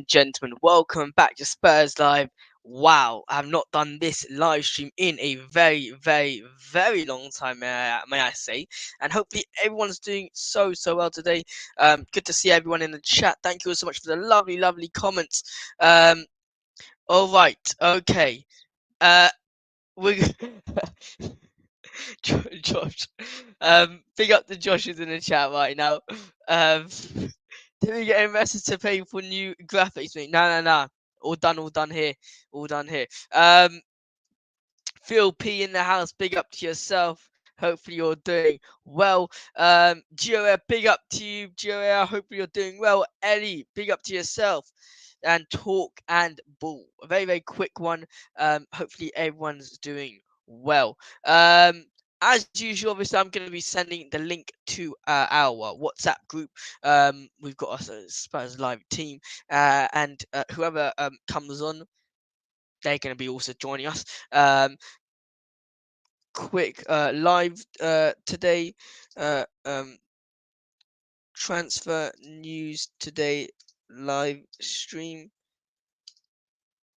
gentlemen, welcome back to Spurs Live. Wow, I have not done this live stream in a very, very, very long time, may I say. And hopefully everyone's doing so well today. Good to see everyone in the chat. Thank you all so much for the lovely, lovely comments. All right, okay. We Josh. Big up to Josh who's in the chat right now. Did we get a message to pay for new graphics, mate? No. All done here. All done here. Phil P in the house, big up to yourself. Hopefully you're doing well. Gioia, big up to you. Gioia, hopefully you're doing well. Ellie, big up to yourself. And Talk and Ball. A very, very quick one. Hopefully everyone's doing well. As usual, obviously, I'm going to be sending the link to our WhatsApp group. We've got a Spurs Live team, and whoever comes on, they're going to be also joining us. Quick live today. Transfer news today live stream.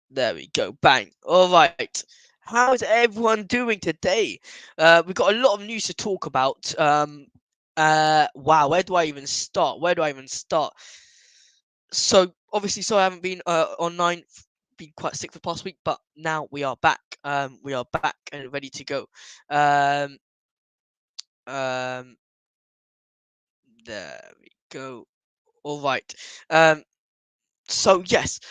There we go. Bang. All right. How's everyone doing today? We've got a lot of news to talk about. Wow, where do I even start? So obviously, I haven't been online, been quite sick for the past week, but now we are back. We are back and ready to go. There we go. All right. So yes.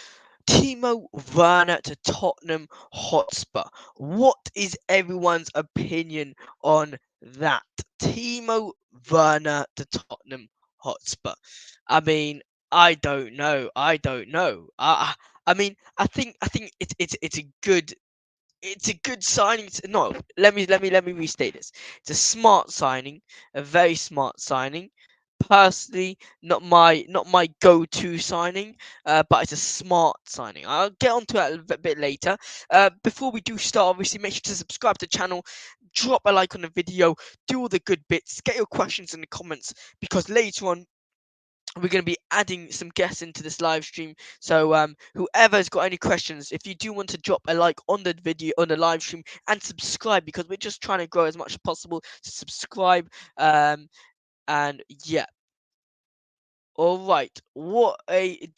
Timo Werner to Tottenham Hotspur. What is everyone's opinion on that? Timo Werner to Tottenham Hotspur. I mean, I don't know. I mean, I think it's a good. It's a good signing. No, let me restate this. It's a smart signing, a very smart signing. Personally, not my go-to signing, but it's a smart signing. I'll get onto that a bit later. Before we do start, obviously make sure to subscribe to the channel, drop a like on the video, do all the good bits, get your questions in the comments, because later on we're going to be adding some guests into this live stream. So whoever's got any questions, if you do want to drop a like on the video, on the live stream, and subscribe, because we're just trying to grow as much as possible, to subscribe. And yeah. All right, what a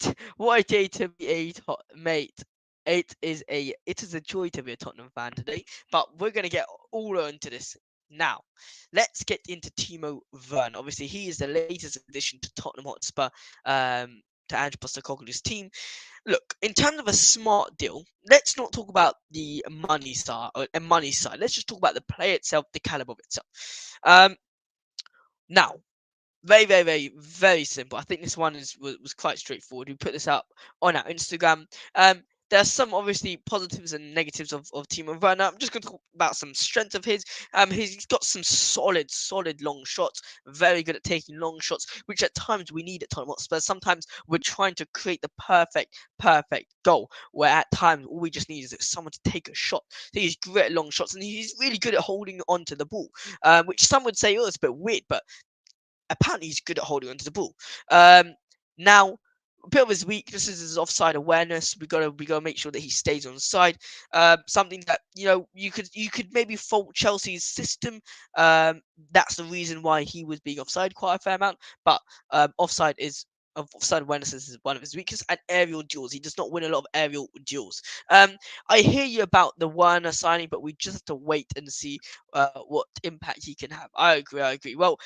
day to be mate. It is a joy to be a Tottenham fan today, but we're gonna get all into this now. Let's get into Timo Werner. Obviously, he is the latest addition to Tottenham Hotspur, to Ange Postecoglou's team. Look, in terms of a smart deal, let's not talk about the money side. Let's just talk about the player itself, the caliber of itself. Now, very, very, very, very simple. I think this one was quite straightforward. We put this up on our Instagram. There are some obviously positives and negatives of Timo Werner. I'm just going to talk about some strength of his. He's got some solid long shots. Very good at taking long shots, which at times we need at Tottenham Hotspur. Sometimes we're trying to create the perfect goal, where at times all we just need is someone to take a shot. So he's great at long shots, and he's really good at holding onto the ball, which some would say, oh, it's a bit weird, but apparently he's good at holding onto the ball. Now, a bit of his weakness is his offside awareness. We gotta make sure that he stays on side. Something that you could maybe fault Chelsea's system. That's the reason why he was being offside quite a fair amount. But offside awareness is one of his weaknesses, and aerial duels. He does not win a lot of aerial duels. I hear you about the Werner signing, but we just have to wait and see what impact he can have. I agree. Well,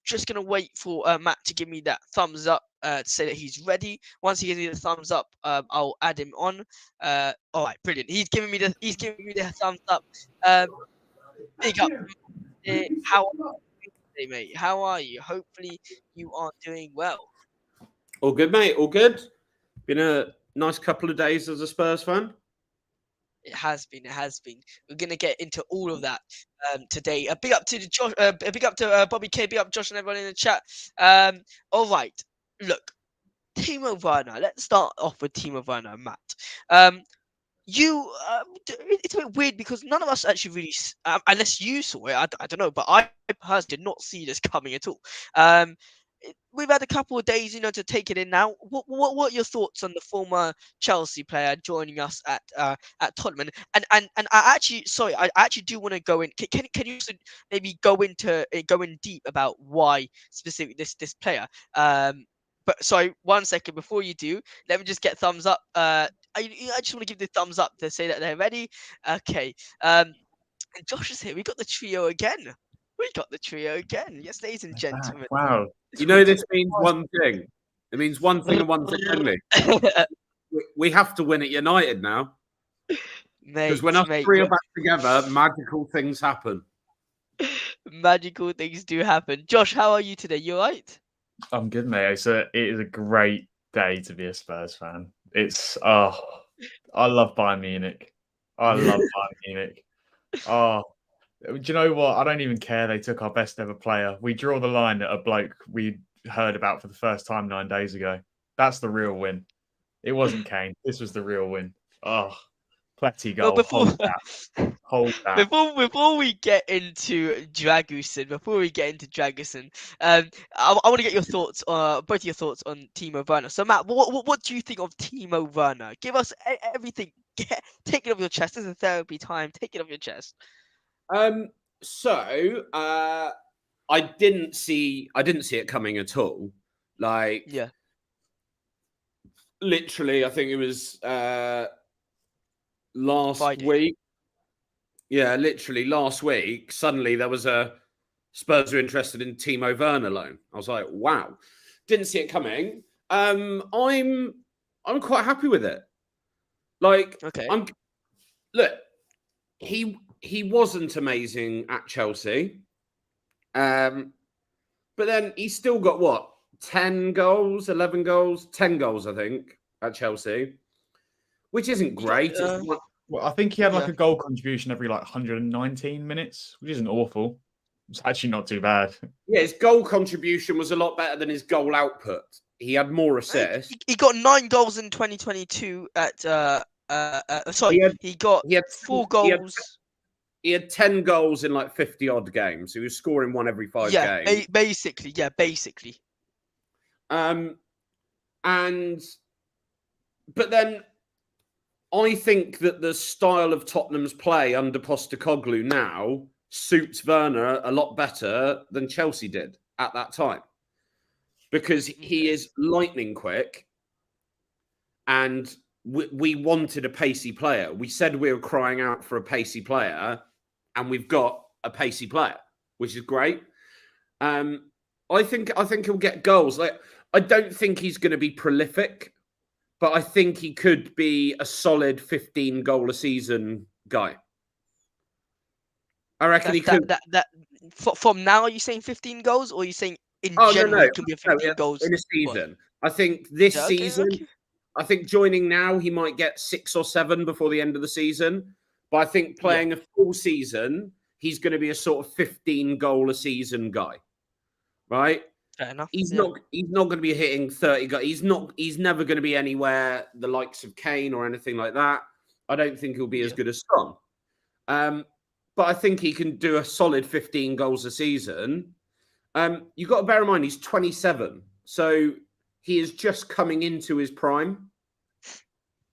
just gonna wait for Matt to give me that thumbs up to say that he's ready. Once he gives me the thumbs up, I'll add him on. All right, brilliant. He's giving me the thumbs up. Big up. How are you today, mate? How are you? Hopefully you are doing well. All good, mate. All good. Been a nice couple of days as a Spurs fan. It has been. We're gonna get into all of that today. A big up to Josh. Big up to Bobby K. Big up Josh and everyone in the chat. All right. Look, Timo Werner. Let's start off with Timo Werner, Matt. It's a bit weird because none of us actually really, unless you saw it, I don't know, but I personally did not see this coming at all. we've had a couple of days, to take it in now. What are your thoughts on the former Chelsea player joining us at Tottenham? And I actually, sorry, I actually do want to go in. Can you also maybe go in deep about why specifically this player? But sorry, 1 second before you do, let me just get thumbs up. I just want to give the thumbs up to say that they're ready. Okay. And Josh is here. We got the trio again. We got the trio again. Yes, ladies and gentlemen. Wow. You know, this means one thing. It means one thing and one thing only. We have to win at United now. Because when us three are back together, magical things happen. Magical things do happen. Josh, how are you today? You all right? I'm good, mate. It is a great day to be a Spurs fan. I love Bayern Munich. I love Bayern Munich. Oh, do you know what? I don't even care they took our best ever player. We draw the line at a bloke we heard about for the first time 9 days ago. That's the real win. It wasn't Kane. This was the real win. Oh, Pletty goal. Well, Hold that. Before we get into Dragusin, I want to get your thoughts, both your thoughts on Timo Werner. So, Matt, what do you think of Timo Werner? Give us everything. Take it off your chest. This is therapy time. Take it off your chest. So I didn't see it coming at all. Like, yeah, literally, I think it was last Friday. week. Yeah, literally last week. Suddenly, there was a Spurs were interested in Timo Werner loan. I was like, wow, didn't see it coming. I'm quite happy with it. Like, okay, look, he wasn't amazing at Chelsea. But then he's still got what? 10 goals, 11 goals, 10 goals, I think, at Chelsea, which isn't great. Well, I think he had like a goal contribution every 119 minutes, which isn't awful. It's actually not too bad. Yeah, his goal contribution was a lot better than his goal output. He had more assists. He got 9 goals in 2022 at he got 4 goals. He had 10 goals in 50 odd games. He was scoring one every 5 games. Basically. But then I think that the style of Tottenham's play under Postecoglou now suits Werner a lot better than Chelsea did at that time, because he is lightning quick, and we wanted a pacey player. We said we were crying out for a pacey player, and we've got a pacey player, which is great. I think he'll get goals. I don't think he's going to be prolific, but I think he could be a solid 15 goal a season guy. I reckon he could. From now, are you saying 15 goals, or are you saying in general he can be a 15 goals in a season? I think this season. Okay. I think joining now, he might get 6 or 7 before the end of the season. But I think playing a full season, he's going to be a sort of 15 goal a season guy, right? Fair enough. He's not going to be hitting 30 goals. He's never going to be anywhere the likes of Kane or anything like that. I don't think he'll be as good as Son. But I think he can do a solid 15 goals a season. You've got to bear in mind he's 27, so he is just coming into his prime.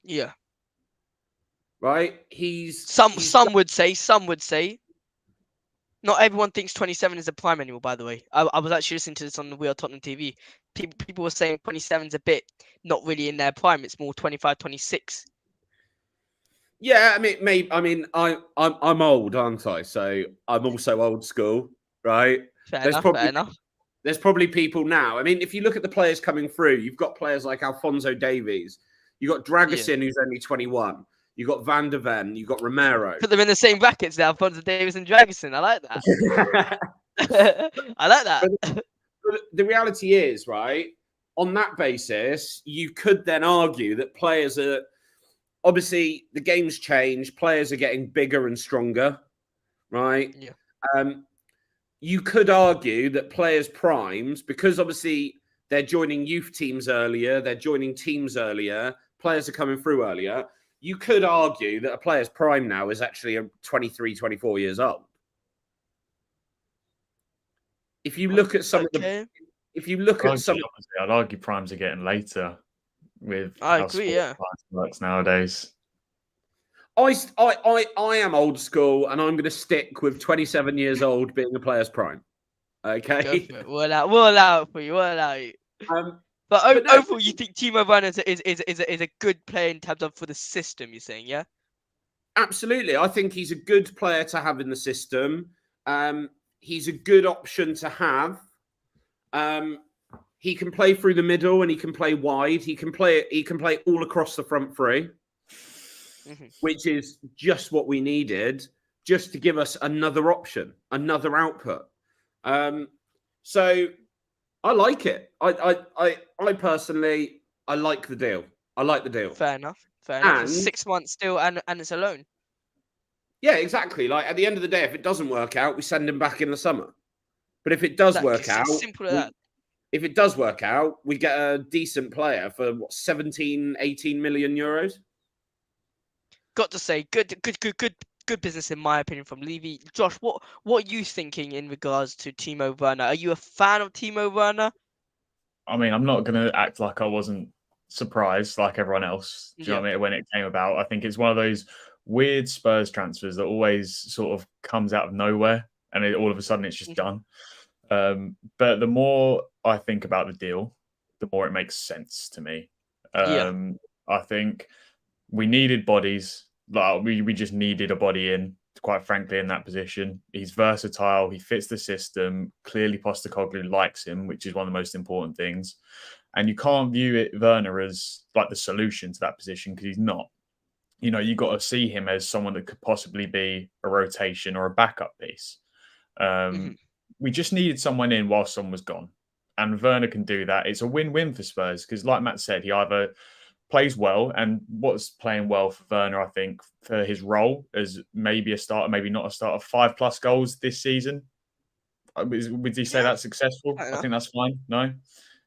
Yeah. Right? Some would say. Not everyone thinks 27 is a prime anymore, by the way. I was actually listening to this on the We Are Tottenham TV. People were saying 27 is a bit not really in their prime. It's more 25, 26. Yeah, I'm old, aren't I? So I'm also old school, right? Fair enough. There's probably people now. I mean, if you look at the players coming through, you've got players like Alphonso Davies. You've got Dragusin, who's only 21. You've got Van De Ven. You've got Romero. Put them in the same brackets now, Alphonso Davies and Dragusin. I like that. I like that. But the reality is, right, on that basis, you could then argue that players are... Obviously, the game's changed. Players are getting bigger and stronger, right? Yeah. You could argue that players' primes, because obviously they're joining youth teams earlier, they're joining teams earlier, players are coming through earlier. You could argue that a player's prime now is actually 23, 24 years old. If you look at some of the... if you look at some, I'd argue primes are getting later with I how agree. sports Yeah. science works nowadays. I am old school, and I'm going to stick with 27 years old being a player's prime. Go Okay. for it. We'll allow it for you. We'll allow you. But no, overall, you think Timo Werner is a good player in terms of for the system? You're saying, yeah? absolutely. I think he's a good player to have in the system. He's a good option to have. He can play through the middle and he can play wide. He can play all across the front three, which is just what we needed, just to give us another option, another output. So I like it. I personally, I like the deal. I like the deal. Fair enough. Fair enough. It's And 6 months still, and it's a loan. yeah, exactly. Like at the end of the day, if it doesn't work out, we send him back in the summer. But if it does work out, simple as that. If it does work out, we get a decent player for what, 17, 18 million euros. Got to say, good business in my opinion from Levy. Josh, what are you thinking in regards to Timo Werner? Are you a fan of Timo Werner? I mean, I'm not going to act like I wasn't surprised like everyone else. Do you know what I mean? When it came about, I think it's one of those weird Spurs transfers that always sort of comes out of nowhere, and all of a sudden it's just done. But the more I think about the deal, the more it makes sense to me. I think we needed bodies. Like we just needed a body in, quite frankly, in that position. He's versatile. He fits the system. Clearly, Postecoglou likes him, which is one of the most important things. And you can't view Werner as like the solution to that position because he's not. You know, you got to see him as someone that could possibly be a rotation or a backup piece. We just needed someone in while someone was gone. And Werner can do that. It's a win-win for Spurs because, like Matt said, he either plays well, and what's playing well for Werner, I think, for his role as maybe a starter, maybe not a starter, 5+ goals this season. Would you say that's successful? I think that's fine. No?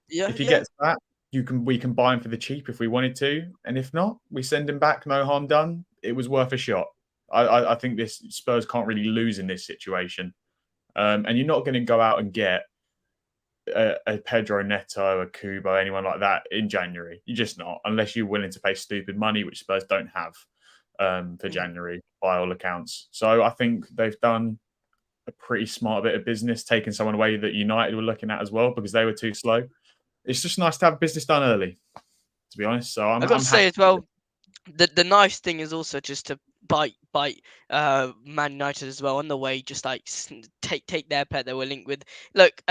If he gets that, we can buy him for the cheap if we wanted to. And if not, we send him back, no harm done. It was worth a shot. I think this Spurs can't really lose in this situation. And you're not going to go out and get a Pedro Neto, a Kubo, anyone like that in January. You're just not, unless you're willing to pay stupid money, which Spurs don't have for January by all accounts. So I think they've done a pretty smart bit of business, taking someone away that United were looking at as well because they were too slow. It's just nice to have business done early, to be honest. So I've got to say as well, the nice thing is also just to bite Man United as well on the way, just like take their player they were linked with. Look,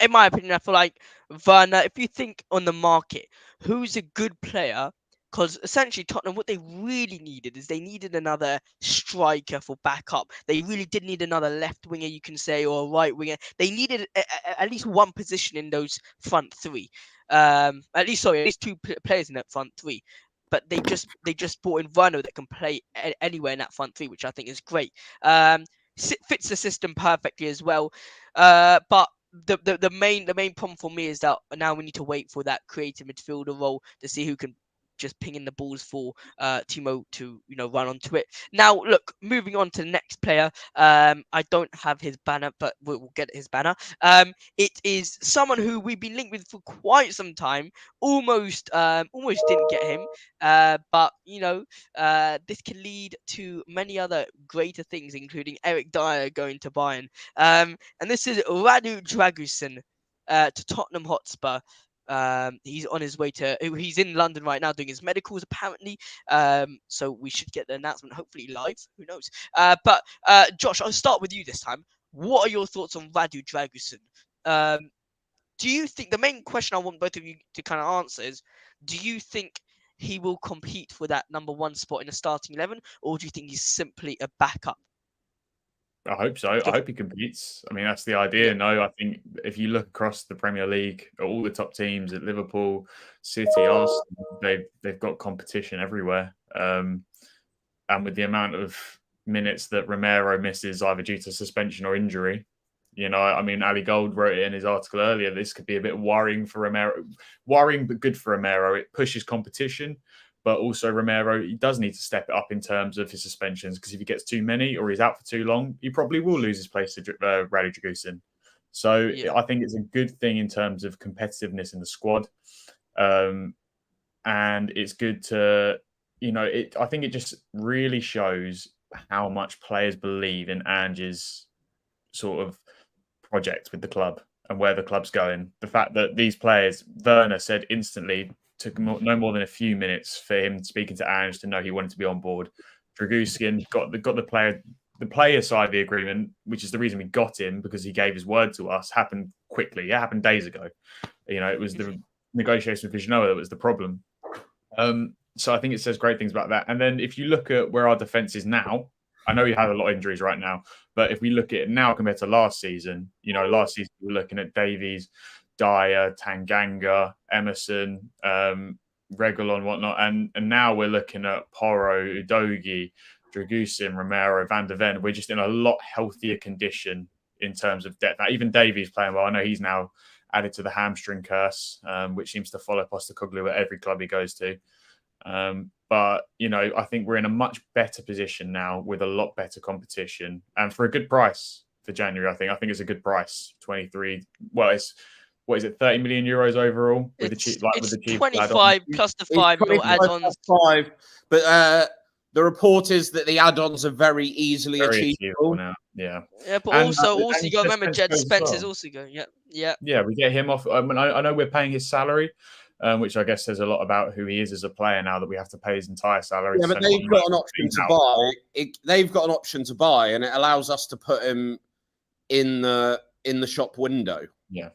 in my opinion, I feel like Werner, if you think on the market, who's a good player? Because essentially Tottenham, what they really needed is they needed another striker for backup. They really did need another left winger, you can say, or a right winger. They needed at least one position in those front three. At least two players in that front three. But they just brought in Werner that can play anywhere in that front three, which I think is great. Fits the system perfectly as well. But the main problem for me is that now we need to wait for that creative midfielder role to see who can just ping in the balls for Timo to run onto it. Now, look, moving on to the next player. I don't have his banner, but we'll get his banner. It is someone who we've been linked with for quite some time. Almost didn't get him, but this can lead to many other greater things, including Eric Dyer going to Bayern. And this is Radu Dragusin to Tottenham Hotspur. He's on his way he's in London right now doing his medicals apparently. So we should get the announcement hopefully live. Who knows? But Josh, I'll start with you this time. What are your thoughts on Radu Dragusin? Do you think, the main question I want both of you to kind of answer is, do you think he will compete for that number one spot in the starting 11, or do you think he's simply a backup? I hope so. I hope he competes. I mean, that's the idea. Yeah. No, I think if you look across the Premier League, all the top teams at Liverpool, City, Arsenal, they've got competition everywhere. And with the amount of minutes that Romero misses either due to suspension or injury, I mean, Ali Gold wrote it in his article earlier. This could be a bit worrying for Romero. Worrying, but good for Romero. It pushes competition. But also Romero, he does need to step it up in terms of his suspensions, because if he gets too many or he's out for too long, he probably will lose his place to Radu Dragusin. So Yeah. I think it's a good thing in terms of competitiveness in the squad. And it's good to, I think it just really shows how much players believe in Ange's sort of project with the club and where the club's going. The fact that these players, Werner said instantly, took no more than a few minutes for him speaking to Ange to know he wanted to be on board. Dragusin got the player side of the agreement, which is the reason we got him, because he gave his word to us, happened quickly. It happened days ago. It was the negotiation with Genoa that was the problem. So I think it says great things about that. And then if you look at where our defence is now, I know we have a lot of injuries right now, but if we look at it now compared to last season, last season we were looking at Davies, Dyer, Tanganga, Emerson, Reguilon, whatnot, and now we're looking at Porro, Udogi, Dragusin, Romero, Van De Ven. We're just in a lot healthier condition in terms of depth. Now, even Davies playing well. I know he's now added to the hamstring curse, which seems to follow Postecoglou at every club he goes to. But, I think we're in a much better position now with a lot better competition and for a good price for January. I think it's a good price. 23. Well, it's, what is it, 30 million euros overall with It's, the cheap, with the cheap 25 plus the 5 mil 25 add-ons. plus 5, but the report is that the add-ons are very easily very achievable. now. Yeah. Yeah, but And- also and you got to remember Spence Djed goes as Spence well. is also going. Yeah. Yeah, we get him off. I mean, I know we're paying his salary, which I guess says a lot about who he is as a player now that we have to pay his entire salary. Yeah, but they've got an option to buy. They've got an option to buy, and it allows us to put him in the shop window. Yeah,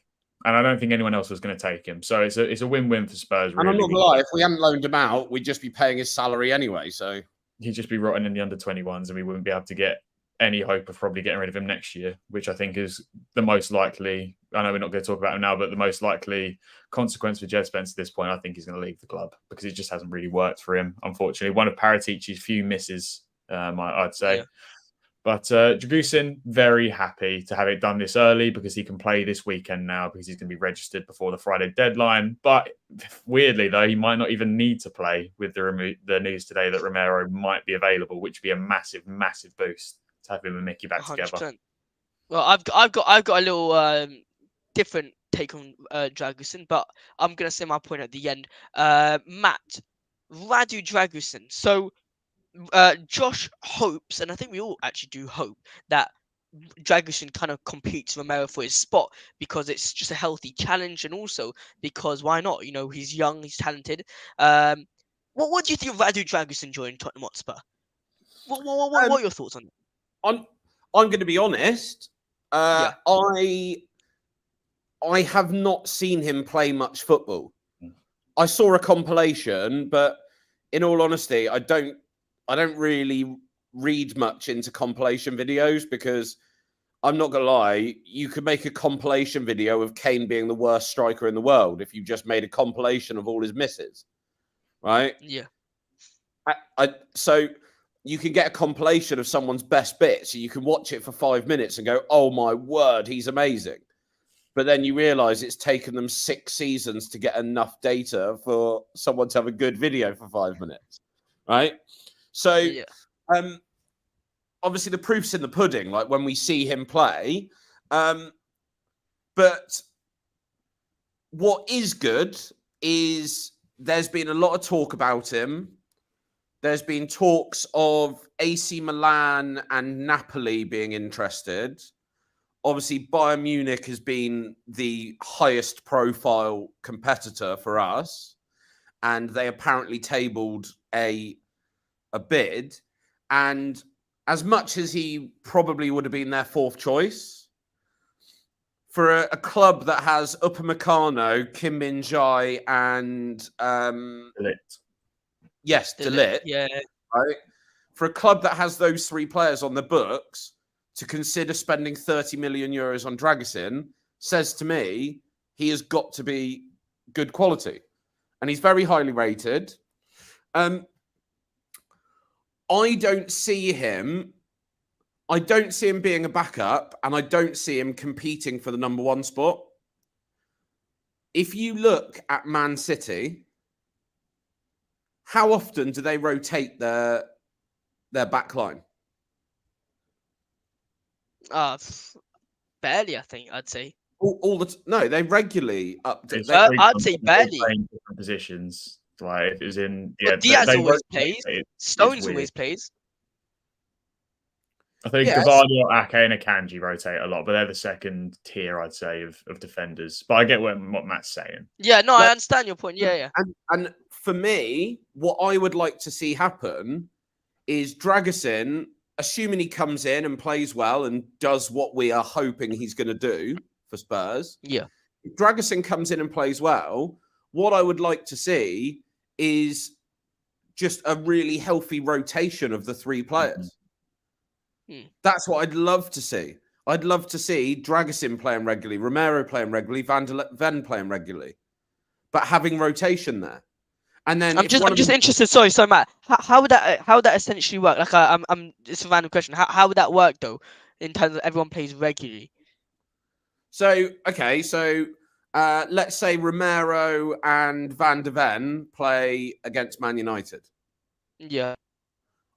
and I don't think anyone else was going to take him. So it's a win-win for Spurs. Really. And I'm not going to lie, if we hadn't loaned him out, we'd just be paying his salary anyway. So he'd just be rotting in the under-21s, and we wouldn't be able to get any hope of probably getting rid of him next year, which I think is the most likely. I know we're not going to talk about him now, but the most likely consequence for Djed Spence at this point, I think he's going to leave the club because it just hasn't really worked for him, unfortunately. One of Paratici's few misses, I'd say. Yeah. But Dragusin, very happy to have it done this early because he can play this weekend now because he's going to be registered before the Friday deadline. But weirdly, though, he might not even need to play with the news today that Romero might be available, which would be a massive, massive boost to have him and Micky back 100%. together. Well, I've got a little different take on Dragusin, but I'm gonna say my point at the end. Matt, Radu Dragusin. So Josh hopes, and I think we all actually do hope, that Dragusin kind of competes Romero for his spot because it's just a healthy challenge, and also because why not? He's young, he's talented. What do you think of Radu Dragusin joining Tottenham Hotspur? What are your thoughts on it? I'm going to be honest. Yeah. I have not seen him play much football. I saw a compilation, but in all honesty, I don't really read much into compilation videos because I'm not going to lie, you could make a compilation video of Kane being the worst striker in the world if you just made a compilation of all his misses, right? Yeah. So you can get a compilation of someone's best bits, so you can watch it for 5 minutes and go, oh my word, he's amazing. But then you realize it's taken them 6 seasons to get enough data for someone to have a good video for 5 minutes, right? So, Yeah. Obviously the proof's in the pudding, like when we see him play. But what is good is there's been a lot of talk about him. There's been talks of AC Milan and Napoli being interested. Obviously, Bayern Munich has been the highest profile competitor for us, and they apparently tabled a bid. And as much as he probably would have been their 4th choice, for a club that has Upamecano, Kim Min-jae, and De Ligt, yeah, right? For a club that has those 3 players on the books, to consider spending 30 million euros on Dragusin says to me he has got to be good quality, and he's very highly rated. I don't see him being a backup, and I don't see him competing for the number 1 spot. If you look at Man City, how often do they rotate their back line? barely. I think I'd say. No, they regularly update. It's I'd say frequent, barely. playing different positions. Like if it was in, But Diaz always plays. rotate. Stones weird. always plays. I think Yes. Gavardio, Ake, and Akanji rotate a lot, but they're the second tier, I'd say, of defenders. But I get what Matt's saying. Yeah, no, I understand your point. Yeah. And for me, what I would like to see happen is Dragusin, assuming he comes in and plays well and does what we are hoping he's going to do for Spurs. Yeah. If Dragusin comes in and plays well, what I would like to see is just a really healthy rotation of the three players. That's what I'd love to see. I'd love to see Dragusin playing regularly, Romero playing regularly, Van de Ven playing regularly, but having rotation there. And then I'm just interested. Sorry, Matt. How would that essentially work? Like, I'm it's a random question. How would that work though, in terms of everyone plays regularly? So let's say Romero and Van de Ven play against Man United. Yeah.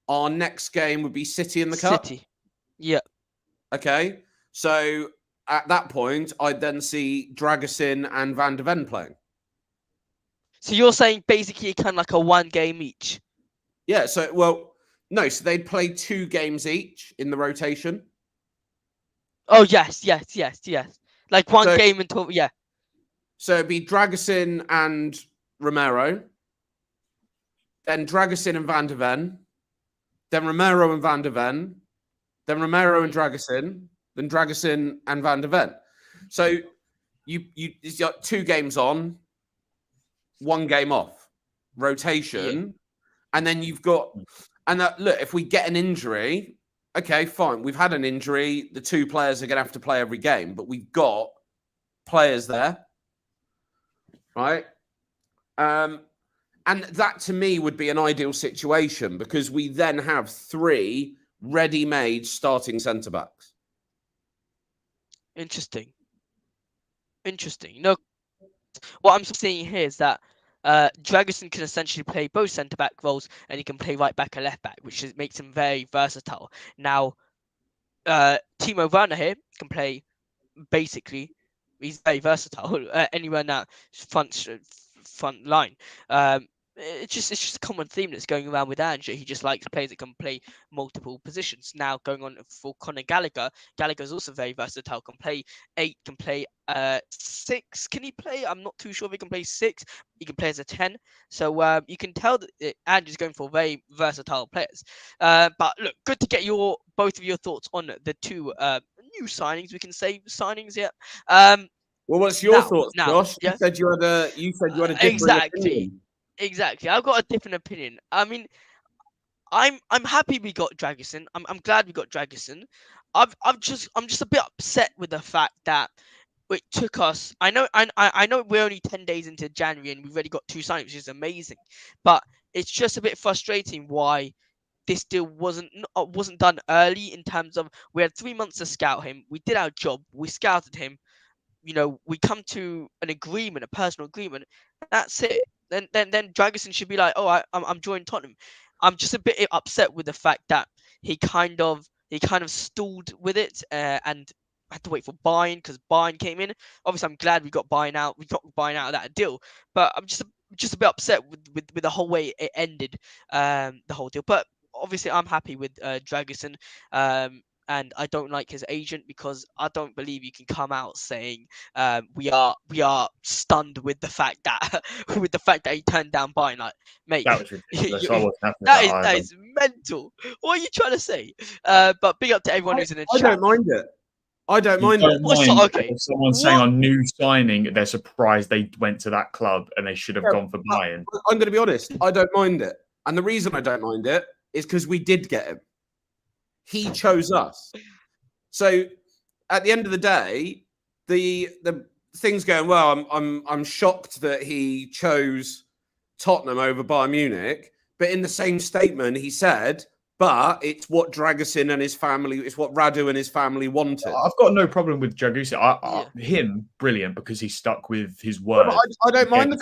Our next game would be City in the Cup. City. Yeah. Okay. So at that point, I'd then see Dragusin and Van de Ven playing. So you're saying basically kind of like a one game each? Yeah. So they'd play 2 games each in the rotation. Oh yes. Like one game until So it'd be Dragusin and Romero, then Dragusin and Van de Ven, then Romero and Van de Ven, then Romero and Dragusin, then Dragusin and Van de Ven. So you've got 2 games on, 1 game off, rotation, and then you've got look, if we get an injury, okay, fine, we've had an injury. The 2 players are going to have to play every game, but we've got players there, right? And that, to me, would be an ideal situation because we then have 3 ready-made starting centre-backs. Interesting. No, what I'm seeing here is that Dragusin can essentially play both centre-back roles and he can play right-back and left-back, which makes him very versatile. Now, Timo Werner here can play basically. He's very versatile anywhere in that front line. It's just a common theme that's going around with Ange. He just likes players that can play multiple positions. Now going on for Conor Gallagher. Gallagher's also very versatile. Can play 8. Can play 6. Can he play? I'm not too sure if he can play 6. He can play as a 10. So you can tell that Ange is going for very versatile players. But look, good to get both of your thoughts on the 2 new signings. We can say signings, yeah. Well, what's your thoughts, Josh? Yeah? You said you had a different opinion. Exactly. I've got a different opinion. I mean, I'm happy we got Dragusin. I'm glad we got Dragusin. I'm just a bit upset with the fact that it took us. I know we're only 10 days into January and we've already got 2 signings, which is amazing. But it's just a bit frustrating why this deal wasn't done early. In terms of, we had 3 months to scout him. We did our job. We scouted him. We come to an agreement, a personal agreement. That's it. Then Dragusin should be like, oh, I'm joining Tottenham. I'm just a bit upset with the fact that he kind of stalled with it and had to wait for Bayern because Bayern came in. Obviously, I'm glad we got Bayern out. We got Bayern out of that deal, but I'm just a bit upset with the whole way it ended, the whole deal. But obviously, I'm happy with Dragusin. And I don't like his agent because I don't believe you can come out saying we are stunned with the fact that he turned down Bayern. Like, mate, That was ridiculous. that is mental. What are you trying to say? But big up to everyone who's in the chat. I don't mind it. I don't mind it. Okay. Someone saying on new signing they're surprised they went to that club and they should have gone for Bayern. I'm going to be honest. I don't mind it, and the reason I don't mind it is because we did get him. He chose us. So at the end of the day, the thing's going well. I'm shocked that he chose Tottenham over Bayern Munich. But in the same statement, he said, but it's what Dragusin and his family, it's what Radu and his family wanted. I've got no problem with Dragusin. Him, brilliant, because he stuck with his word. I don't mind the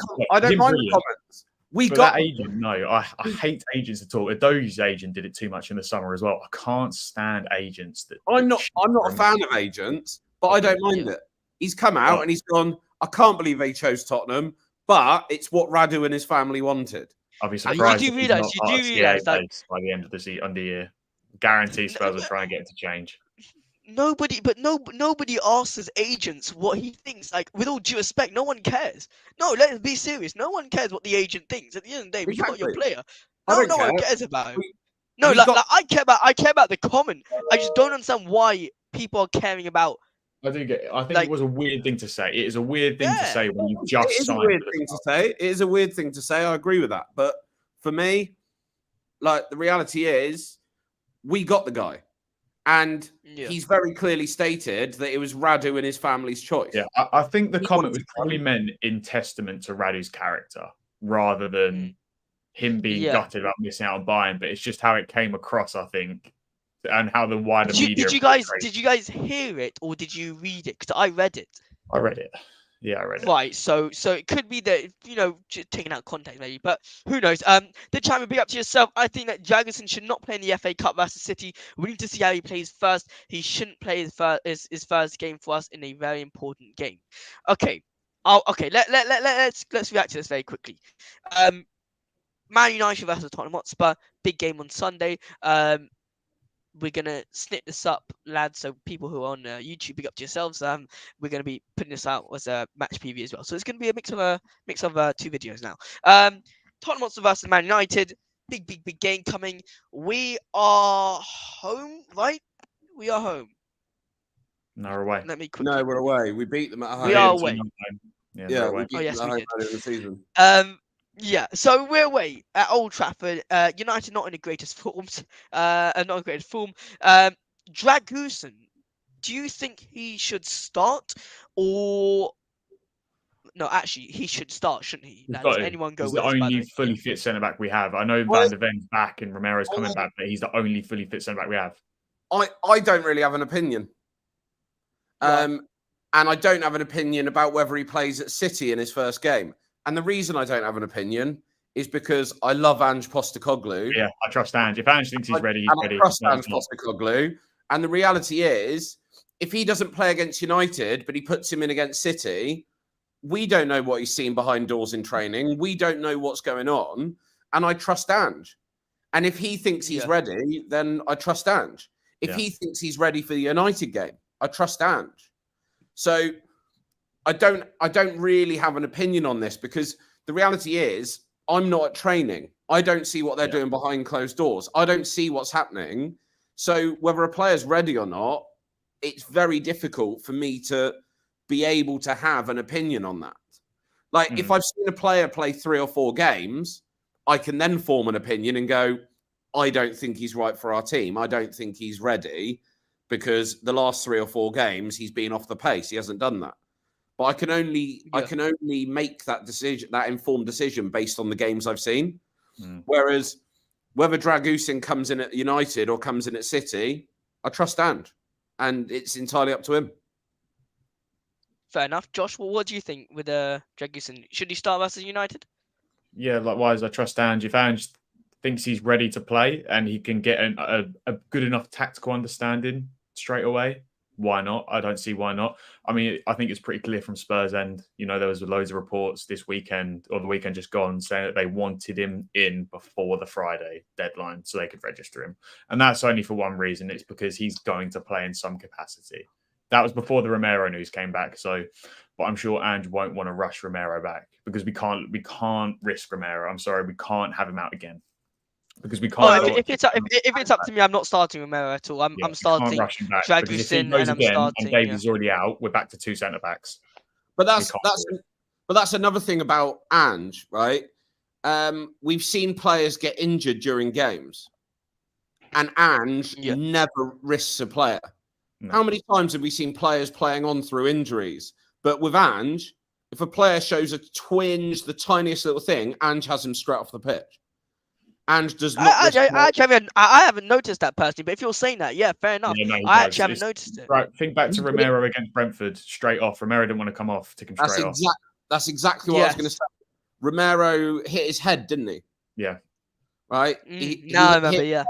comments. We but got that agent. No, I hate agents at all. Ado's agent did it too much in the summer as well. I can't stand agents that. I'm not a fan of agents, but I don't mind it. He's come out and he's gone, I can't believe they chose Tottenham, but it's what Radu and his family wanted. I'll be surprised you if do he's realise, not you part do of CA realise, like, base by the end of the year. Guarantee Spurs will try and get him to change. nobody asks his agents what he thinks. Like, with all due respect, no one cares. No, let's be serious. No one cares what the agent thinks. At the end of the day, when you got your player, no one cares about him. No, like I care about the comment. I just don't understand why people are caring about. I think it was a weird thing to say. It is a weird thing to say when you just It is signed. a weird thing to say. It is a weird thing to say. I agree with that. But for me, like, the reality is, we got the guy. And he's very clearly stated that it was Radu and his family's choice. Yeah, I think the comment was probably meant in testament to Radu's character rather than him being gutted about missing out on Bayern. But it's just how it came across, I think, and how the wider media. Did you guys hear it or did you read it? Because I read it. I read it. Yeah, I read it. Right, so it could be that, just taking out context maybe, but who knows? The champion, big up to yourself. I think that Dragusin should not play in the FA Cup versus City. We need to see how he plays first. He shouldn't play his first game for us in a very important game. Okay, let's react to this very quickly. Man United versus Tottenham Hotspur, big game on Sunday. We're gonna snip this up, lads. So people who are on YouTube, big up to yourselves. We're gonna be putting this out as a match preview as well. So it's gonna be a mix of two videos now. Tottenham Hotspur versus Man United, big game coming. We are home, right? We are home. No, we're away. Let me quickly. No, we're away. We beat them at home. We are away. Yeah, we beat them at home earlier in the season. Yeah, so we're away at Old Trafford. United not in the greatest forms. Not in the greatest form. Dragusin, do you think he should start or no? Actually, he should start, shouldn't he? Does anyone go he's with the only fully fit centre back we have. I know Van De Ven's back and Romero's coming back, but he's the only fully fit centre back we have. I don't really have an opinion. And I don't have an opinion about whether he plays at City in his first game. And the reason I don't have an opinion is because I love Ange Postecoglou. Yeah, I trust Ange. If Ange thinks he's ready, he's ready. I trust Ange Postecoglou. And the reality is, if he doesn't play against United, but he puts him in against City, we don't know what he's seen behind doors in training. We don't know what's going on. And I trust Ange. And if he thinks he's ready, then I trust Ange. If he thinks he's ready for the United game, I trust Ange. So I don't really have an opinion on this because the reality is I'm not at training. I don't see what they're doing behind closed doors. I don't see what's happening. So whether a player's ready or not, it's very difficult for me to be able to have an opinion on that. Like if I've seen a player play 3 or 4 games, I can then form an opinion and go, I don't think he's right for our team. I don't think he's ready because the last 3 or 4 games he's been off the pace. He hasn't done that. But I can only make that decision, that informed decision based on the games I've seen. Whereas whether Dragusin comes in at United or comes in at City, I trust Ange. And it's entirely up to him. Fair enough. Josh, what do you think with Dragusin? Should he start versus United? Yeah, likewise, I trust Ange. If Ange thinks he's ready to play and he can get a good enough tactical understanding straight away, why not? I don't see why not. I mean, I think it's pretty clear from Spurs' end. There was loads of reports this weekend or the weekend just gone saying that they wanted him in before the Friday deadline so they could register him. And that's only for one reason. It's because he's going to play in some capacity. That was before the Romero news came back. But I'm sure Ange won't want to rush Romero back because we can't risk Romero. I'm sorry, we can't have him out again. Because we can't. If it's up to me, I'm not starting Romero at all. I'm starting Dragusin and I'm starting. And Davies already out. We're back to 2 centre backs. But that's another thing about Ange, right? We've seen players get injured during games, and Ange never risks a player. No. How many times have we seen players playing on through injuries? But with Ange, if a player shows a twinge, the tiniest little thing, Ange has him straight off the pitch. Ange does not. I haven't noticed that personally, but if you're saying that, fair enough. Yeah, no, I actually haven't noticed it. Right, think back to Romero against Brentford, straight off. Romero didn't want to come off, took him straight off. That's exactly what I was going to say. Romero hit his head, didn't he? Yeah. Right? I remember,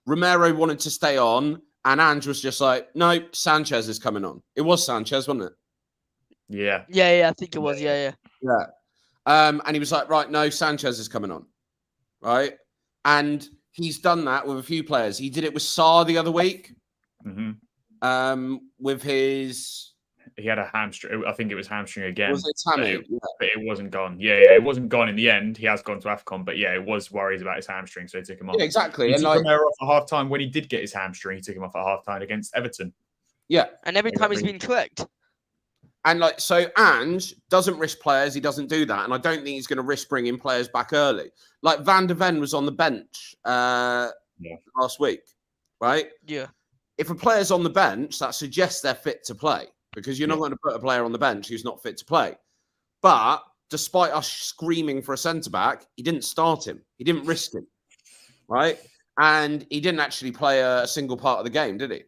Romero wanted to stay on, And Ange was just like, no, Sanchez is coming on. It was Sanchez, wasn't it? Yeah. Yeah, I think it was. Yeah. Yeah. And he was like, right, no, Sanchez is coming on. Right. And he's done that with a few players. He did it with Sarr the other week. With his... He had a hamstring. I think it was hamstring again. Was it hammy? But it wasn't gone. Yeah. It wasn't gone in the end. He has gone to AFCON, but yeah, it was worries about his hamstring, so he took him off. Yeah, exactly. He and took Romero off at half time when he did get his hamstring. He took him off at half time against Everton. Yeah. And every time he's been correct. And so Ange doesn't risk players. He doesn't do that. And I don't think he's going to risk bringing players back early. Like Van De Ven was on the bench last week, right? Yeah. If a player's on the bench, that suggests they're fit to play, because you're not going to put a player on the bench who's not fit to play. But despite us screaming for a centre-back, he didn't start him. He didn't risk him, right? And he didn't actually play a single part of the game, did he?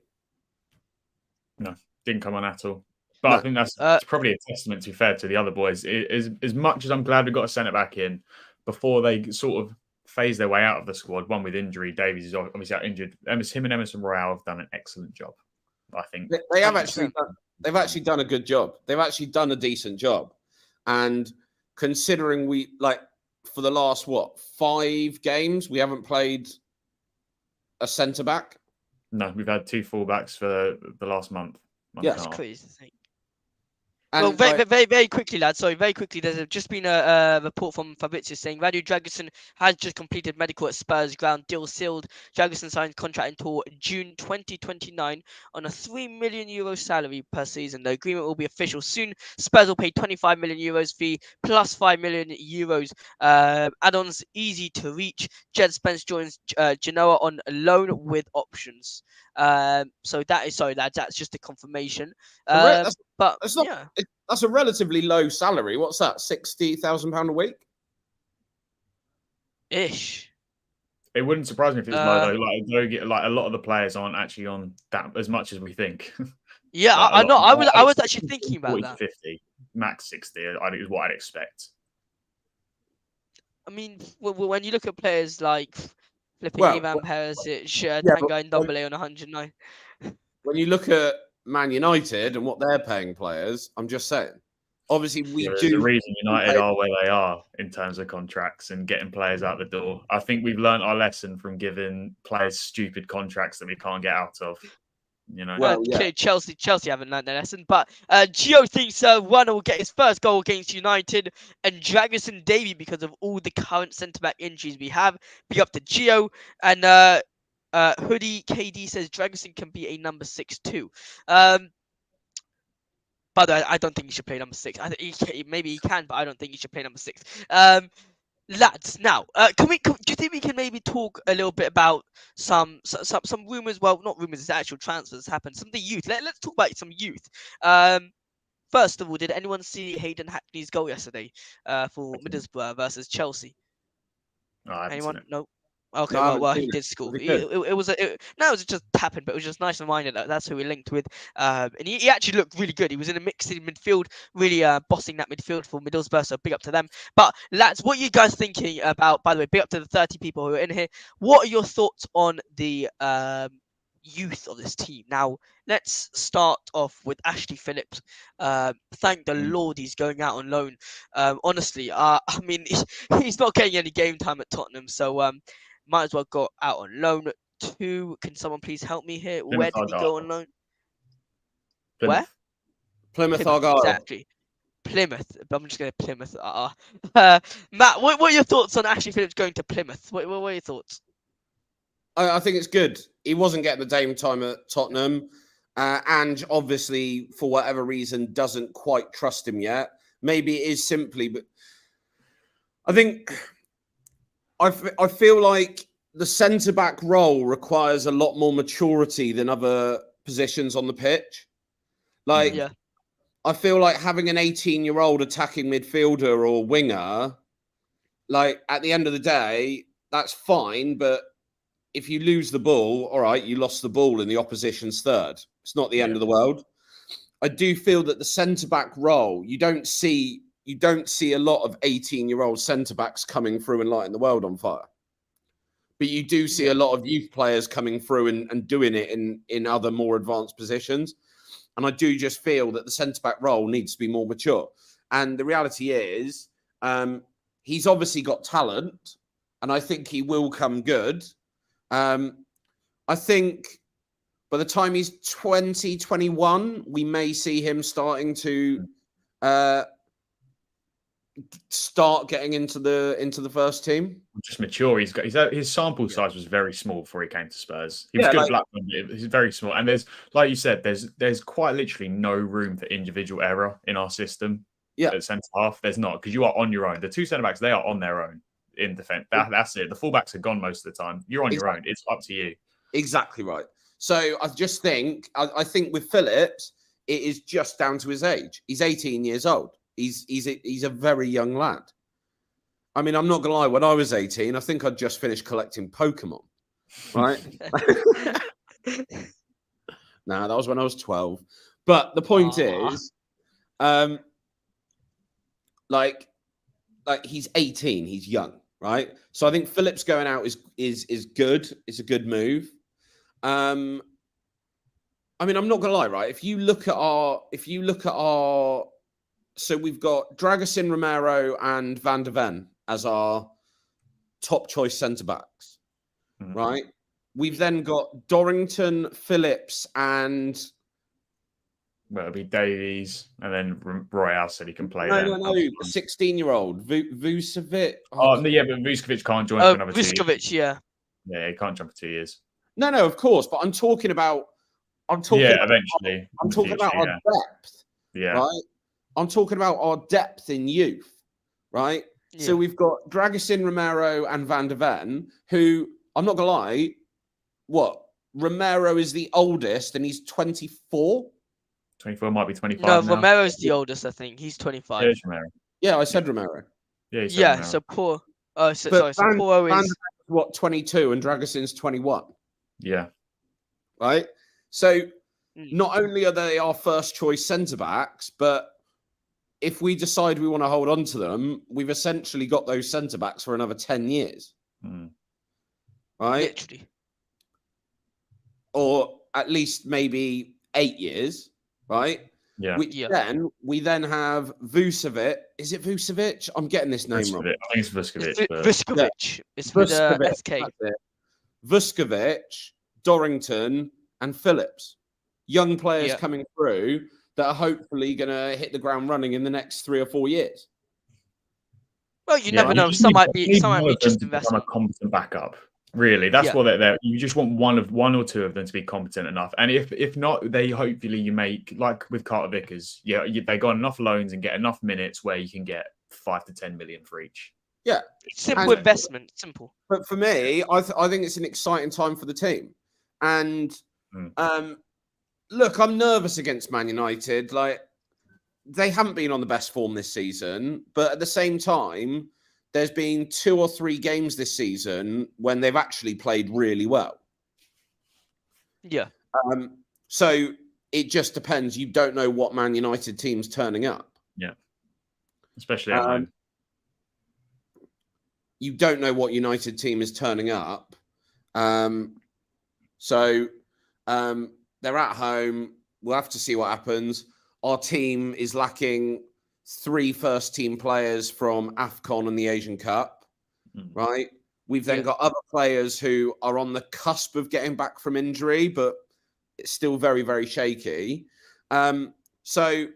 No, didn't come on at all. But I think that's probably a testament, to be fair, to the other boys. As much as I'm glad we got a centre-back in, before they sort of phase their way out of the squad, one with injury, Davies is obviously out injured. Him and Emerson Royale have done an excellent job, I think. They have actually done, they've actually done a good job. They've actually done a decent job. And considering for the last, 5 games, we haven't played a centre-back? No, we've had 2 full-backs for the last month. That's crazy. And well, very quickly, lads. Sorry, very quickly. There's just been a report from Fabrizio saying Radu Dragusin has just completed medical at Spurs ground. Deal sealed. Dragusin signs contract until June 2029 on a €3 million salary per season. The agreement will be official soon. Spurs will pay €25 million fee plus €5 million add-ons, easy to reach. Djed Spence joins Genoa on loan with options. So that is lads. That's just a confirmation. That's a relatively low salary. What's that? £60,000 a week? Ish. It wouldn't surprise me if it's low though. Like a lot of the players aren't actually on that as much as we think. Yeah, I know. I was actually thinking about that. 50, max 60. I think is what I'd expect. I mean, when you look at players like flipping Ivan Perisic, Tanguy and Ndombele on 109. When you look at Man United and what they're paying players, I'm just saying. Obviously, There's a reason United are where they are in terms of contracts and getting players out the door. I think we've learned our lesson from giving players stupid contracts that we can't get out of. You know, Chelsea haven't learned their lesson, but Gio thinks Werner will get his first goal against United, and Dragusin Davy, because of all the current centre-back injuries we have. Big up to Gio. And Hoodie KD says Dragusin can be a number 6 too. By the way, I don't think he should play number 6. Maybe he can, but I don't think he should play number 6. Lads, now, do you think we can maybe talk a little bit about some rumours? Well, not rumours, it's actual transfers happened. Some of the youth. Let's talk about some youth. First of all, did anyone see Hayden Hackney's goal yesterday for Middlesbrough versus Chelsea? Anyone? No. Okay, well, he did score. It was just tapping, but it was just nice and reminder that's who we linked with. And he actually looked really good. He was in a mixed in midfield, really bossing that midfield for Middlesbrough. So big up to them. But lads, what are you guys thinking about? By the way, big up to the 30 people who are in here. What are your thoughts on the youth of this team? Now, let's start off with Ashley Phillips. Thank the Lord he's going out on loan. Honestly, I mean, he's not getting any game time at Tottenham, so might as well go out on loan. 2, can someone please help me here? Where did he go on loan? Where? Plymouth Argyle. Exactly. Plymouth. I'm just going to Plymouth. Matt, what are your thoughts on Ashley Phillips going to Plymouth? What are your thoughts? I think it's good. He wasn't getting the game time at Tottenham. And obviously, for whatever reason, doesn't quite trust him yet. Maybe it is simply, but I think... I feel like the centre-back role requires a lot more maturity than other positions on the pitch. I feel like having an 18-year-old attacking midfielder or winger, at the end of the day, that's fine. But if you lose the ball, all right, you lost the ball in the opposition's third. It's not the end of the world. I do feel that the centre-back role, you don't see a lot of 18-year-old centre-backs coming through and lighting the world on fire. but you do see a lot of youth players coming through and doing it in other more advanced positions. And I do just feel that the centre-back role needs to be more mature. And the reality is, he's obviously got talent, and I think he will come good. I think by the time he's 20, 21, we may see him starting to start getting into the first team. Just mature. His sample size was very small before he came to Spurs. He was good at Blackburn, but he's very small. And there's, like you said, there's quite literally no room for individual error in our system. At centre half, there's not, because you are on your own. The two centre backs, they are on their own in defence. That's it. The fullbacks are gone most of the time. You're on your own. It's up to you. Exactly right. So I just think, I think with Phillips, it is just down to his age. He's 18 years old. He's a very young lad. I mean, I'm not gonna lie. When I was 18, I think I'd just finished collecting Pokemon. Right? Nah, that was when I was 12. But the point is, like he's 18. He's young, right? So I think Phillips going out is good. It's a good move. I mean, I'm not gonna lie, right? If you look at our so we've got Dragusin, Romero, and Van De Ven as our top choice centre-backs, right? We've then got Dorrington, Phillips, and... Well, it'll be Davies, and then Royale said he can play No, 16-year-old, Vucevic. Oh, yeah, but Vucevic can't join for another 2 years. Vucevic, yeah. Yeah, he can't join for 2 years. No, of course, but I'm talking about... eventually. I'm talking about our depth, right? I'm talking about our depth in youth, right? Yeah. So we've got Dragusin, Romero, and Van De Ven, who, I'm not going to lie, Romero is the oldest and he's 24? 24, might be 25 No, now. Romero's the oldest, I think. He's 25. Yeah, it's Romero. Yeah, I said Romero. Yeah, Romero. So poor... so Poro is... Van 22 and Dragusin's 21. Yeah. Right? So not only are they our first choice centre-backs, but if we decide we want to hold on to them, we've essentially got those centre-backs for another 10 years. Right? Literally. Or at least maybe 8 years, right? Yeah. We then have Vucevic. Is it Vucevic? I'm getting this name wrong. I think it's Vucevic. Vucevic. It's with SK. Vucevic, Dorrington, and Phillips. Young players coming through that are hopefully going to hit the ground running in the next 3 or 4 years. Well, you never know. Some might be just investment. Become a competent backup. Really, that's what they're. You just want one or two of them to be competent enough, and if not, they hopefully you make, like with Carter Vickers. They got enough loans and get enough minutes where you can get 5 to 10 million for each. Yeah, simple investment. Simple. But for me, I think it's an exciting time for the team, and look, I'm nervous against Man United. Like, they haven't been on the best form this season, but at the same time, there's been 2 or 3 games this season when they've actually played really well. Yeah. So it just depends. You don't know what Man United team's turning up. Yeah. Especially at home. You don't know what United team is turning up. So they're at home. We'll have to see what happens. Our team is lacking 3 first-team players from AFCON and the Asian Cup, right? We've then got other players who are on the cusp of getting back from injury, but it's still very, very shaky. So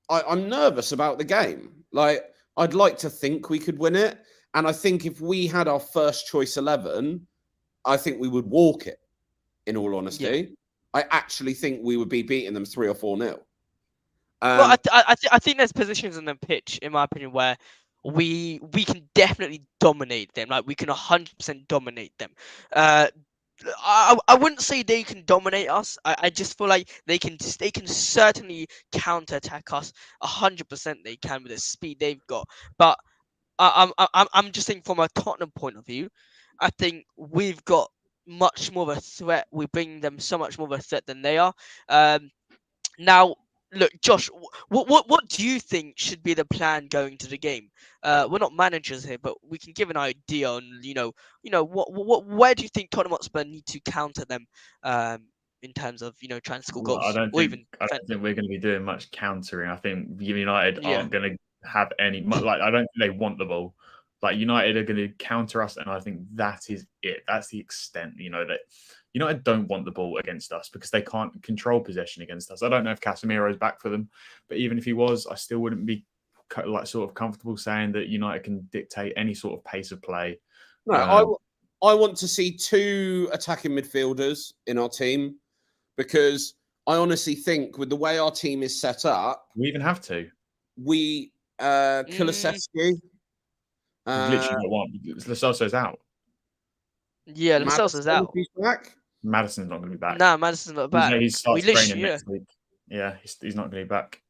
I'm nervous about the game. Like, I'd like to think we could win it. And I think if we had our first choice 11, I think we would walk it, in all honesty. Yeah. I actually think we would be beating them 3 or 4-0. Well, I think there's positions in the pitch, in my opinion, where we can definitely dominate them. Like, we can 100% dominate them. I wouldn't say they can dominate us. I just feel like they can certainly counterattack us 100%. They can with the speed they've got. But I'm just saying, from a Tottenham point of view, I think we've got much more of a threat. We bring them so much more of a threat than they are. Now, look, Josh, what do you think should be the plan going to the game? We're not managers here, but we can give an idea on what where do you think Tottenham Hotspur need to counter them in terms of trying to score Well, goals or even I defend? don't think we're going to be doing much countering. I think United Yeah. aren't going to have any. Like, I don't think they want the ball. Like, United are going to counter us, and I think that is it. That's the extent. That United don't want the ball against us because they can't control possession against us. I don't know if Casemiro's back for them, but even if he was, I still wouldn't be sort of comfortable saying that United can dictate any sort of pace of play. No, I want to see 2 attacking midfielders in our team, because I honestly think with the way our team is set up, We even have to. we Kulusevski, We've literally got one. Lo Celso's out. Yeah, Lo Celso's out. Back. Madison's not going to be back. Nah, Madison's not back. He starts training next week. Yeah, he's not going to be back.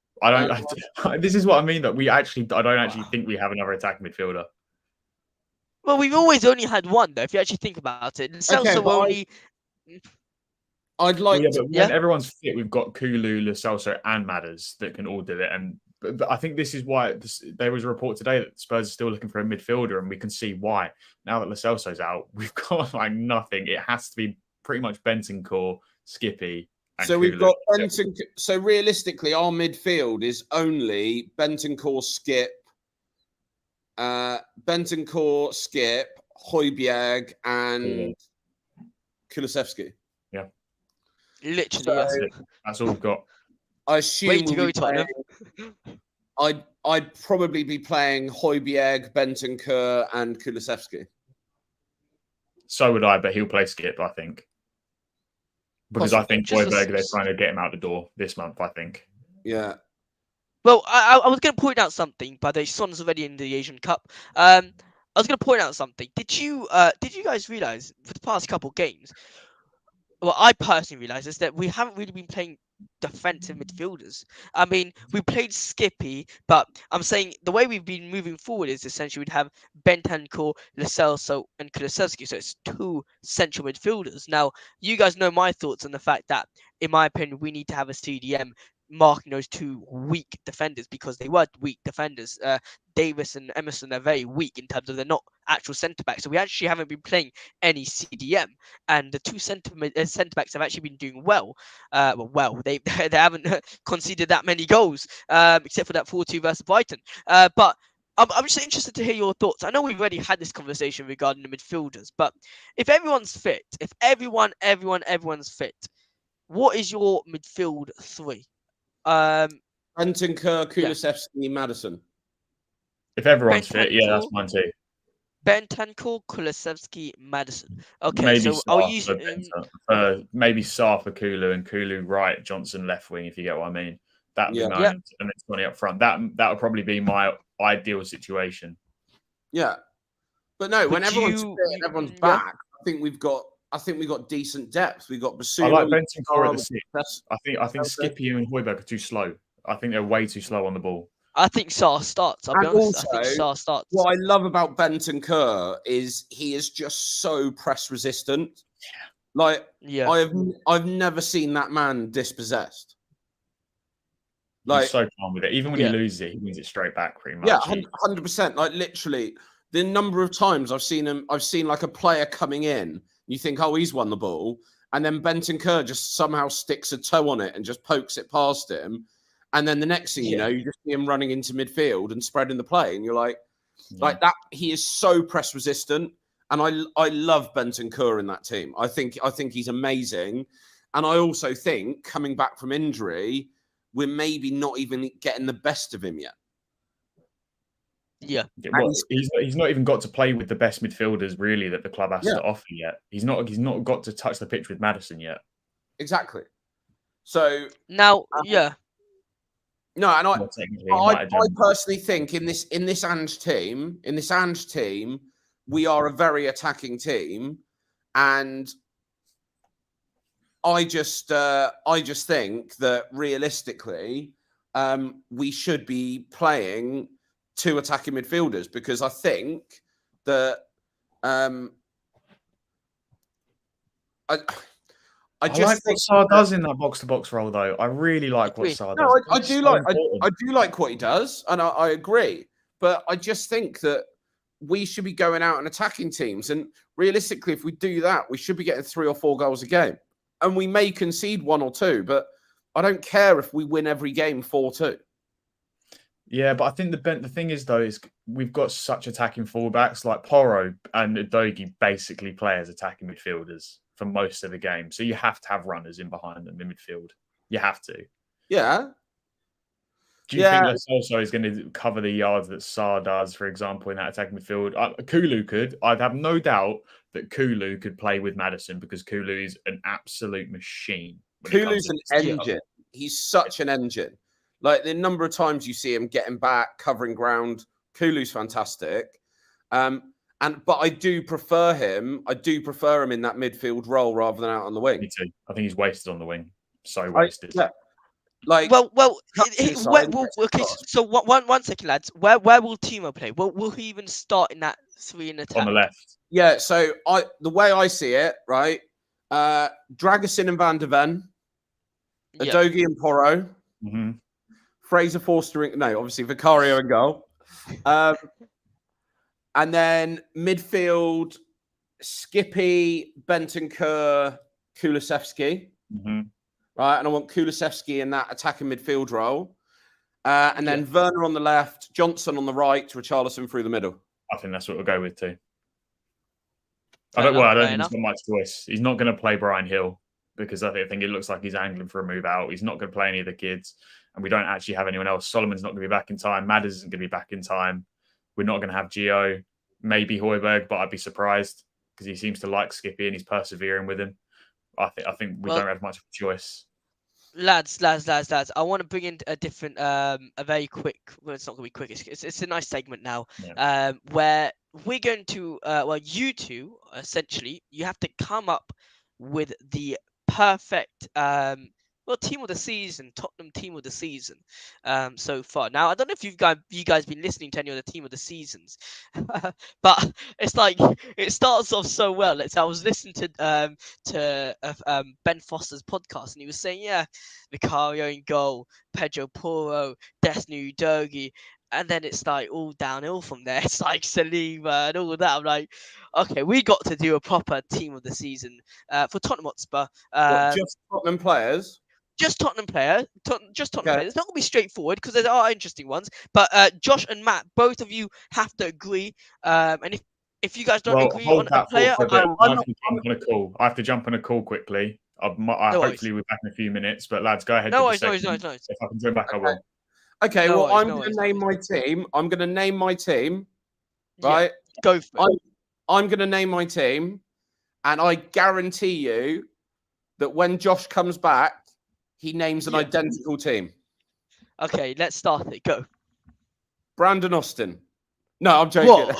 This is what I mean. That I don't actually think we have another attacking midfielder. Well, we've always only had one, though. If you actually think about it, Celso only. I'd like. But when everyone's fit, we've got Kulu, Lo Celso, and Madders that can all do it. But I think this is why there was a report today that Spurs are still looking for a midfielder, and we can see why. Now that Lo Celso's out, we've got nothing. It has to be pretty much Bentancur, Skippy. So we've got Bentancur. So realistically, our midfield is only Bentancur, Skip, Højbjerg, and Kulusevski. Yeah, literally. That's all we've got. I assume I'd probably be playing Højbjerg, Bentancur, and Kulusevski. So would I, but he'll play Skip, I think. Because I think Højbjerg, they're trying to get him out the door this month, I think. Yeah. Well, I was going to point out something, by the way. Son's already in the Asian Cup. I was going to point out something. Did you guys realise for the past couple games, well, I personally realised is that we haven't really been playing defensive midfielders. I mean, we played Skippy, but I'm saying the way we've been moving forward is essentially we'd have Bentancur, Lo Celso, and Kulusevski. So it's 2 central midfielders. Now, you guys know my thoughts on the fact that, in my opinion, we need to have a CDM marking those 2 weak defenders, because they were weak defenders. Davis and Emerson are very weak in terms of they're not actual centre backs. So we actually haven't been playing any CDM, and the 2 centre backs have actually been doing well. They haven't conceded that many goals, except for that 4-2 versus Brighton. But I'm just interested to hear your thoughts. I know we've already had this conversation regarding the midfielders, but if everyone's fit, if everyone's fit, what is your midfield 3? Bentancur, Kulusevski, Maddison. If everyone's fit, yeah, that's mine too. Bentancur, Kulusevski, Maddison. Okay, maybe so I'll use maybe Sarr for Kulu and Kulu right, Johnson left wing, if you get what I mean. That'd be nice, and then 20 up front. That would probably be my ideal situation. Yeah, but no, when everyone's fit and everyone's back, I think we've got decent depth. We've got Basuma. I like Bentancur at the 6. I think Skippy and Højbjerg are too slow. I think they're way too slow on the ball. I think Sarr starts. I'll be honest. I think Sarr starts. What I love about Bentancur is he is just so press resistant. I've never seen that man dispossessed. He's so calm with it. Even when he loses it, he wins it straight back pretty much. Yeah, 100%. Like literally, the number of times I've seen like a player coming in, you think, oh, he's won the ball, and then Bentancur just somehow sticks a toe on it and just pokes it past him. And then the next thing you know, you just see him running into midfield and spreading the play. And you're like that. He is so press resistant. And I love Bentancur in that team. I think he's amazing. And I also think coming back from injury, we're maybe not even getting the best of him yet. Yeah. Well, he's not even got to play with the best midfielders really that the club has to offer yet. He's not got to touch the pitch with Maddison yet. Exactly. So now, no, and I personally think in this Ange team, we are a very attacking team, and I just think that realistically, we should be playing 2 attacking midfielders, because I think that I like what Sarr does in that box-to-box role, though. I really like what Sarr does. No, I do like what he does, and I agree. But I just think that we should be going out and attacking teams. And realistically, if we do that, we should be getting 3 or 4 goals a game. And we may concede 1 or 2, but I don't care if we win every game 4-2. Yeah, but I think the thing is, though, is we've got such attacking fullbacks like Porro and Udogie basically play as attacking midfielders for most of the game. So you have to have runners in behind them in midfield. You have to. Yeah. Do you think Lo Celso is going to cover the yards that Sarr does, for example, in that attacking midfield? Kulu could. I'd have no doubt that Kulu could play with Maddison because Kulu is an absolute machine. Kulu's an engine. He's such an engine. Like the number of times you see him getting back, covering ground, Kulu's fantastic. But I do prefer him. I do prefer him in that midfield role rather than out on the wing. Me too. I think he's wasted on the wing. So wasted. Okay. So one second, lads. Where will Timo play? Will he even start in that 3 in attack? On the left. Yeah. So the way I see it, right? Dragusin and Van De Ven, Udogie and Porro, Fraser Forster. No, obviously Vicario and goal. And then midfield, Skippy, Bentancur, Kulusevski. Right, and I want Kulusevski in that attacking midfield role. And then Werner on the left, Johnson on the right, Richarlison through the middle. I think that's what we'll go with too. I don't think he's got much choice. He's not going to play Brian Hill because I think it looks like he's angling for a move out. He's not going to play any of the kids. And we don't actually have anyone else. Solomon's not going to be back in time. Maddison isn't going to be back in time. We're not going to have Gio, maybe Højbjerg, but I'd be surprised because he seems to like Skippy and he's persevering with him. I think we don't have much of a choice. Lads. I want to bring in a different, a very quick. Well, it's not going to be quick. It's a nice segment now, where we're going to. You two essentially, you have to come up with the perfect team of the season, Tottenham team of the season, so far. Now I don't know if you guys been listening to any of the team of the seasons, but it's like it starts off so well. I was listening to Ben Foster's podcast, and he was saying, Vicario in goal, Pedro Porro, Destiny Udogie. And then it's like all downhill from there. It's like Saliba and all of that. I'm like, okay, we got to do a proper team of the season for Tottenham Hotspur. Just Tottenham players? Just Tottenham players. Just Tottenham players. It's not going to be straightforward because there are interesting ones. But Josh and Matt, both of you have to agree. And if you guys don't agree on a player, I have to jump on a call quickly. Hopefully we're back in a few minutes. But lads, go ahead. No. If I can join back, I will. Okay, I'm going to name my team. I'm going to name my team, right? Go for it. I'm going to name my team, and I guarantee you that when Josh comes back, he names an identical team. Okay, let's start it. Go. Brandon Austin. No, I'm joking.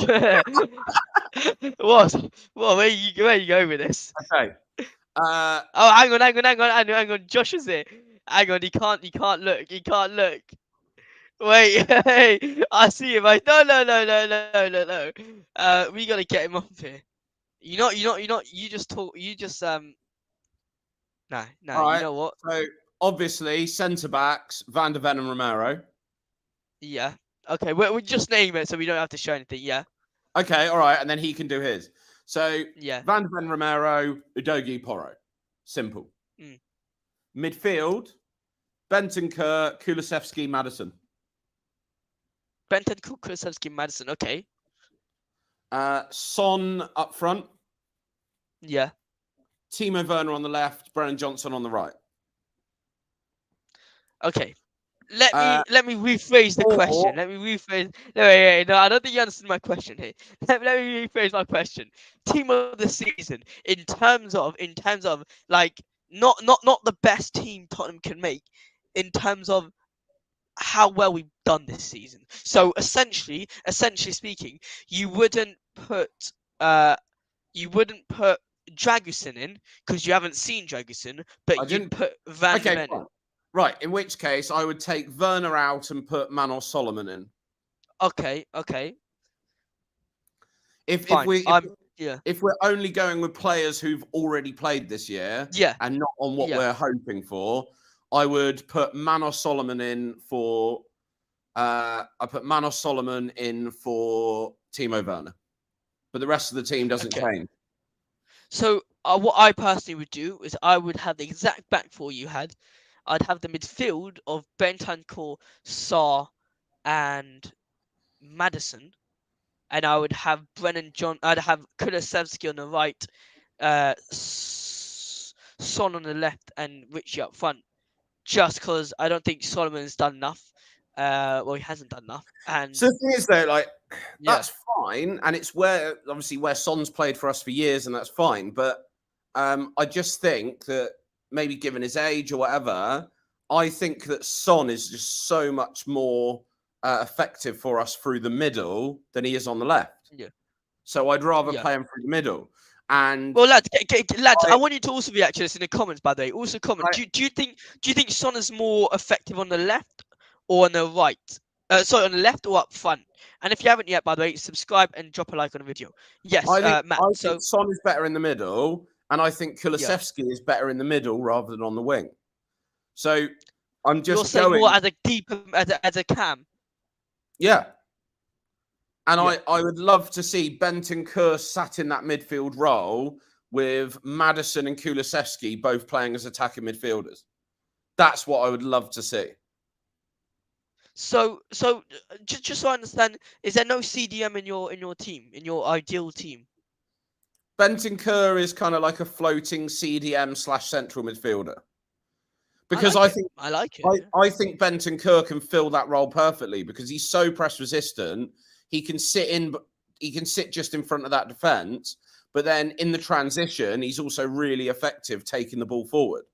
What? Where you go with this? Okay. Hang on. Josh is here. Hang on, he can't look. Wait, hey, I see him. No. We gotta get him off here. You just talk. No. Right, you know what? So obviously, centre backs Van De Ven and Romero. Yeah. Okay. We just name it so we don't have to show anything. Yeah. Okay. All right, and then he can do his. So Van De Ven, Romero, Udogie, Porro. Simple. Midfield: Bentancur, Kulusevski, Maddison. Bentancur, Kulusevski, Maddison. Okay. Son up front. Yeah. Timo Werner on the left, Brennan Johnson on the right. Okay. Let me rephrase the question. Let me rephrase. No, I don't think you understood my question here. Let me rephrase my question. Team of the season in terms of like not the best team Tottenham can make in terms of how well we've done this season. So essentially speaking, you wouldn't put Dragusin in because you haven't seen Dragusin, but you'd put Van De Ven in. Right, in which case I would take Werner out and put Manor Solomon in. Okay. If Yeah. if we're only going with players who've already played this year, Yeah. and not on what we're hoping for, I would put Manor Solomon in for. I put Manor Solomon in for Timo Werner, but the rest of the team doesn't change. So what I personally would do is I would have the exact back four you had. I'd have the midfield of Bentancur, Sarr, and Maddison, and I would have I'd have Kulusevski on the right, Son on the left, and Richie up front. Just because I don't think Solomon's done enough. Well, he hasn't done enough. And so the thing is, though, like that's fine, and it's where Son's played for us for years, and that's fine. But I just think that maybe given his age or whatever, I think that Son is just so much more effective for us through the middle than he is on the left. Yeah. So I'd rather play him through the middle. And well, lads, I want you to also react to this in the comments. By the way, also comment. Do you think Son is more effective on the left or on the right? Sorry, on the left or up front? And if you haven't yet, by the way, subscribe and drop a like on the video. Yes, Matt. I think Son is better in the middle, and I think Kulusevski is better in the middle rather than on the wing. So I'm just saying more as a deep as a cam. Yeah. And I would love to see Bentancur sat in that midfield role with Maddison and Kulusevski both playing as attacking midfielders. That's what I would love to see. So just so I understand, is there no CDM in your team, in your ideal team? Bentancur is kind of like a floating CDM / central midfielder. Because I think Bentancur can fill that role perfectly because he's so press resistant. He can sit just in front of that defense, but then in the transition, he's also really effective taking the ball forward.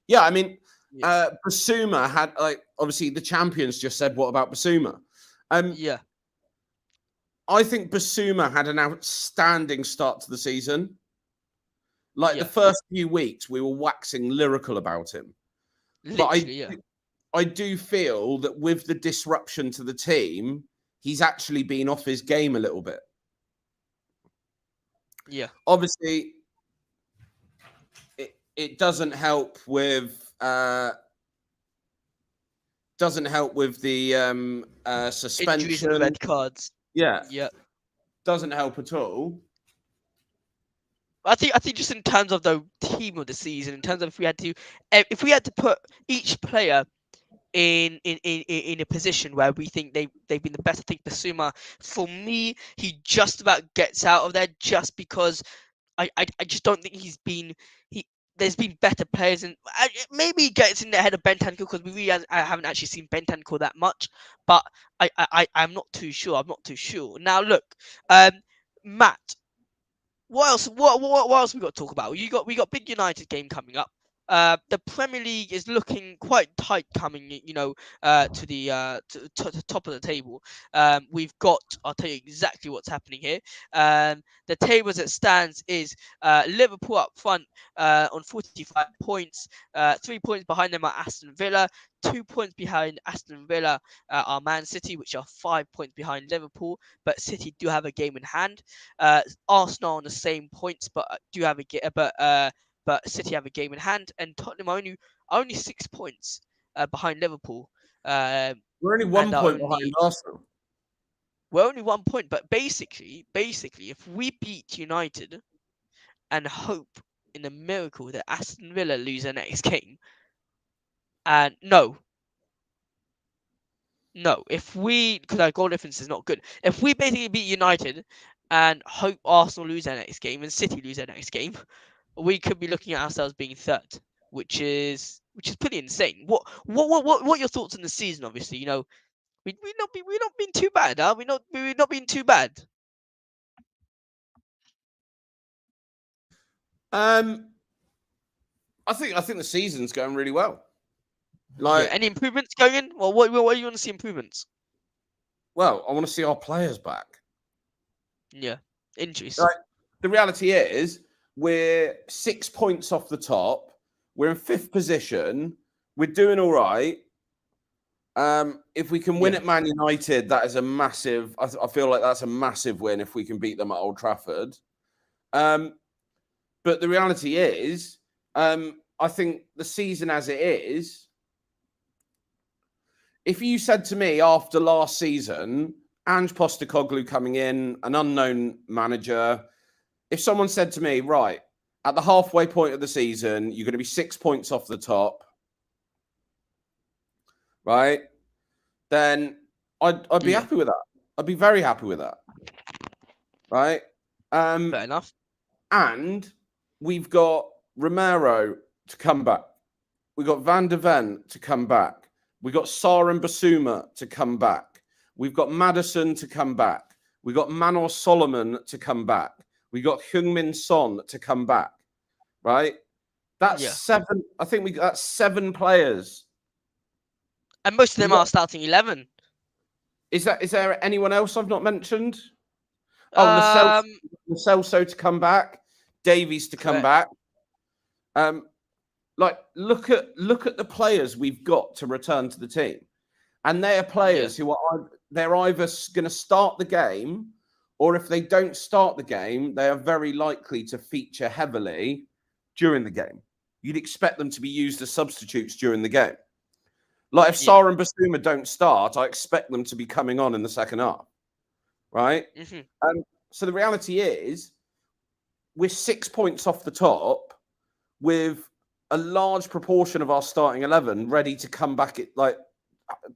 Yeah, I mean, Basuma had obviously the champions just said, what about Basuma? Yeah. I think Basuma had an outstanding start to the season. The first few weeks, we were waxing lyrical about him. Literally, but I do feel that with the disruption to the team, he's actually been off his game a little bit. Yeah. Obviously, it doesn't help with the suspension, injuries and red cards. Yeah. Yeah. Doesn't help at all. I think just in terms of the team of the season, in terms of if we had to put each player in a position where we think they've been the best, I think Basuma, for me, he just about gets out of there just because I just don't think there's been better players, and maybe he gets in the head of Bentancur because we really haven't actually seen Bentancur that much, but I'm not too sure. Now look, Matt, what else we got to talk about? We got big United game coming up. The Premier League is looking quite tight coming, to the top of the table. We've got, I'll tell you exactly what's happening here. The table as it stands is Liverpool up front on 45 points. 3 points behind them are Aston Villa. 2 points behind Aston Villa are Man City, which are 5 points behind Liverpool. But City do have a game in hand. Arsenal on the same points, but City have a game in hand, and Tottenham are only 6 points behind Liverpool. We're only 1 point behind Arsenal. We're only 1 point, but basically, if we beat United and hope in a miracle that Aston Villa lose their next game, and no, because our goal difference is not good. If we basically beat United and hope Arsenal lose their next game and City lose their next game, we could be looking at ourselves being third, which is pretty insane. What are your thoughts on the season? Obviously, we've not been too bad, huh? We've not been too bad. I think the season's going really well. Any improvements going in? Well, what do you want to see improvements? Well, I want to see our players back. Yeah, injuries. The reality is, we're 6 points off the top. We're in 5th position. We're doing all right. If we can win at Man United, that is a massive. I feel like that's a massive win if we can beat them at Old Trafford. But the reality is, I think the season as it is, if you said to me after last season, Ange Postecoglou coming in, an unknown manager, if someone said to me, right, at the halfway point of the season, you're going to be 6 points off the top, right? Then I'd be happy with that. I'd be very happy with that, right? Fair enough. And we've got Romero to come back. We've got Van De Ven to come back. We've got Sarr and Basuma to come back. We've got Maddison to come back. We've got Manor Solomon to come back. We've got Heung-Min Son to come back, right? That's 7. I think that's 7 players. And most of them are starting 11. Is there anyone else I've not mentioned? Oh, Lo Celso to come back, Davies to come back. Like look at the players we've got to return to the team, and they are players who are they're either going to start the game, or if they don't start the game, they are very likely to feature heavily during the game. You'd expect them to be used as substitutes during the game. Like if Sarr and Basuma don't start, I expect them to be coming on in the second half, right? Mm-hmm. So the reality is, we're 6 points off the top with a large proportion of our starting 11 ready to come back,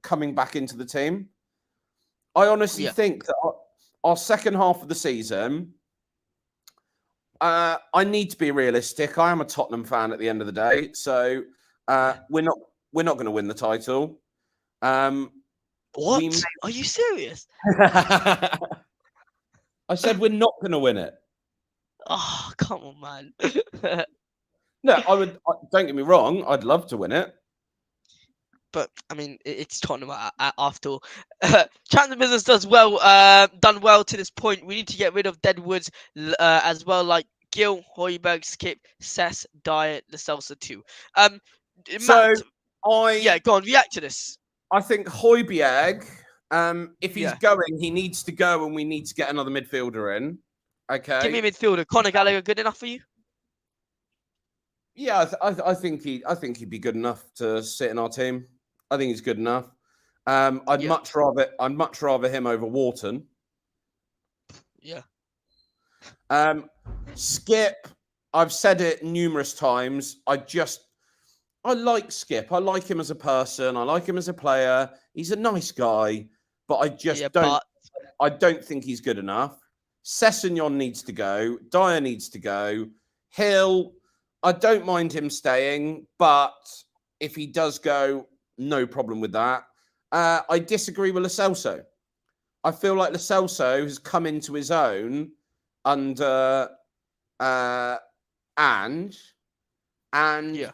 coming back into the team. I honestly think that our second half of the season, I need to be realistic. I am a Tottenham fan at the end of the day, so we're not going to win the title. What? Are you serious? I said we're not going to win it. Oh, come on, man. No, don't get me wrong. I'd love to win it. But, I mean, it's Tottenham after all. Champions Business done well to this point. We need to get rid of Deadwoods as well, like Gil, Højbjerg, Skip, Cess, Dyer, Lo Celso too. So, Matt, go on, react to this. I think Højbjerg, if he's going, he needs to go, and we need to get another midfielder in. Okay. Give me a midfielder. Conor Gallagher, good enough for you? Yeah, I think he'd be good enough to sit in our team. I think he's good enough. I'd much rather him over Wharton. Yeah. Skip, I've said it numerous times. I like Skip. I like him as a person. I like him as a player. He's a nice guy, but I don't think he's good enough. Sessegnon needs to go. Dyer needs to go. Hill, I don't mind him staying, but if he does go, no problem with that. I disagree with Lo Celso. I feel like Lo Celso has come into his own under Ange, and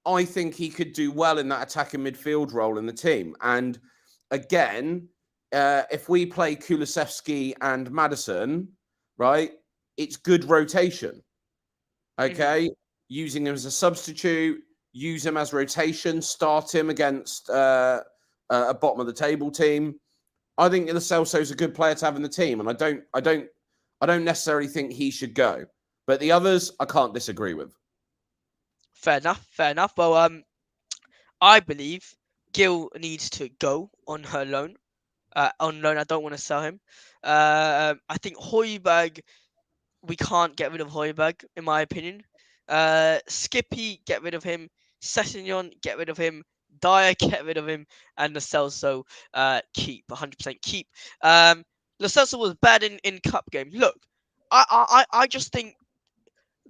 I think he could do well in that attacking midfield role in the team. And again, if we play Kulusevski and Maddison, right, it's good rotation. Okay? Mm-hmm. Using him as a substitute, use him as rotation, start him against a bottom of the table team. I think Lo Celso is a good player to have in the team, and I don't necessarily think he should go. But the others, I can't disagree with. Fair enough. Well, I believe Gil needs to go on loan. I don't want to sell him. I think Højbjerg, we can't get rid of Højbjerg, in my opinion. Skippy, get rid of him. Sessegnon, get rid of him. Dyer, get rid of him. And Lo Celso, keep. 100% keep. Lo Celso was bad in cup game. Look, I just think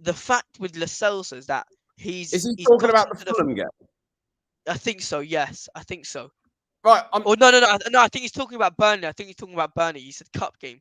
the fact with Lo Celso is that he's talking about the Fulham game? I think so. Yes, I think so. Right. No. I think he's talking about Burnley. He said cup game.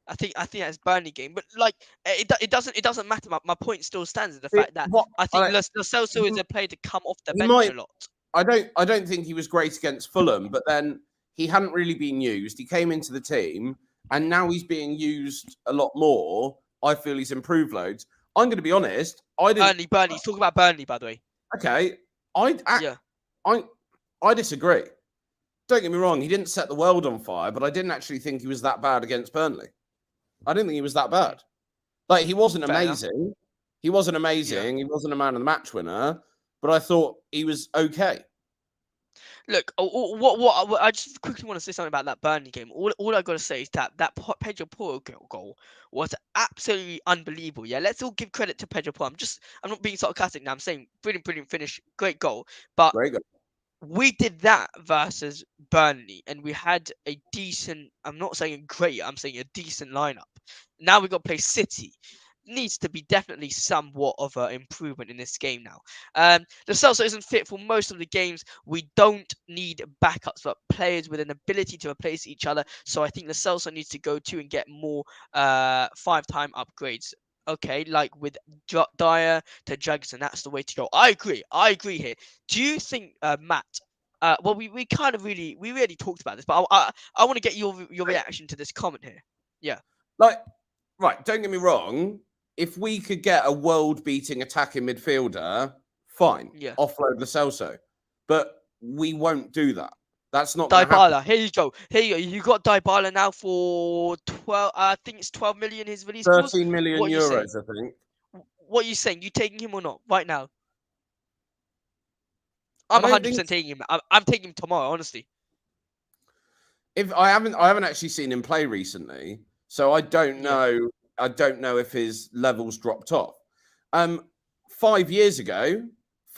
I think that's Burnley game. But like, it doesn't matter. My point still stands. The fact that I think Lo Celso is a player to come off the bench a lot. I don't think he was great against Fulham, but then he hadn't really been used. He came into the team, and now he's being used a lot more. I feel he's improved loads. I'm going to be honest. Burnley. He's talking about Burnley, by the way. Okay. I disagree. Don't get me wrong. He didn't set the world on fire, but I didn't actually think he was that bad against Burnley. I didn't think he was that bad. Like, he wasn't Fair enough. amazing. He wasn't amazing. He wasn't a man of the match winner, but I thought he was okay. Look, what I just quickly want to say something about that Burnley game. All I got to say is that Pedro Porro goal was absolutely unbelievable. Yeah, let's all give credit to Pedro Porro. I'm not being sarcastic now. I'm saying brilliant finish, great goal. But Very good. we did that versus Burnley, and we had a decent. I'm not saying great. I'm saying a decent lineup. Now we got to play City. Needs to be definitely somewhat of an improvement in this game now. The Celso isn't fit for most of the games. We don't need backups, but players with an ability to replace each other. So I think the Celso needs to go to and get more 5-time upgrades. Okay, like with Dyer to Dragusin, that's the way to go. I agree here. Do you think, Matt? Well, we really talked about this, but I want to get your reaction to this comment here. Yeah. Like, right, don't get me wrong. If we could get a world-beating attacking midfielder, fine. Yeah. Offload Lo Celso. But we won't do that. That's not going to happen. Dybala, here you go. You got Dybala now for 12. I think it's 12 million. His release 13 million what euros, I think. What are you saying? You taking him or not right now? I'm 100% taking him. I'm taking him tomorrow, honestly. If I haven't actually seen him play recently, so I don't know. I don't know if his levels dropped off. 5 years ago,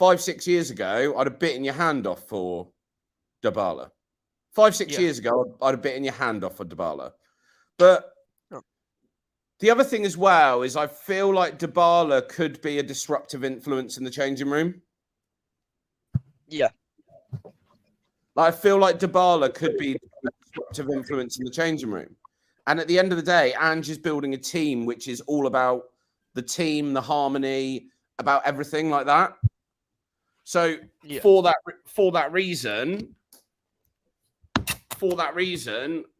5-6 years ago, I'd have bitten your hand off for Dybala. 5-6 years ago, I'd have bitten your hand off for Dybala. But the other thing as well is I feel like Dybala could be a disruptive influence in the changing room. Yeah. Like, I feel like Dybala could be a disruptive influence in the changing room. And at the end of the day, Ange is building a team which is all about the team, the harmony, about everything like that. So for that reason,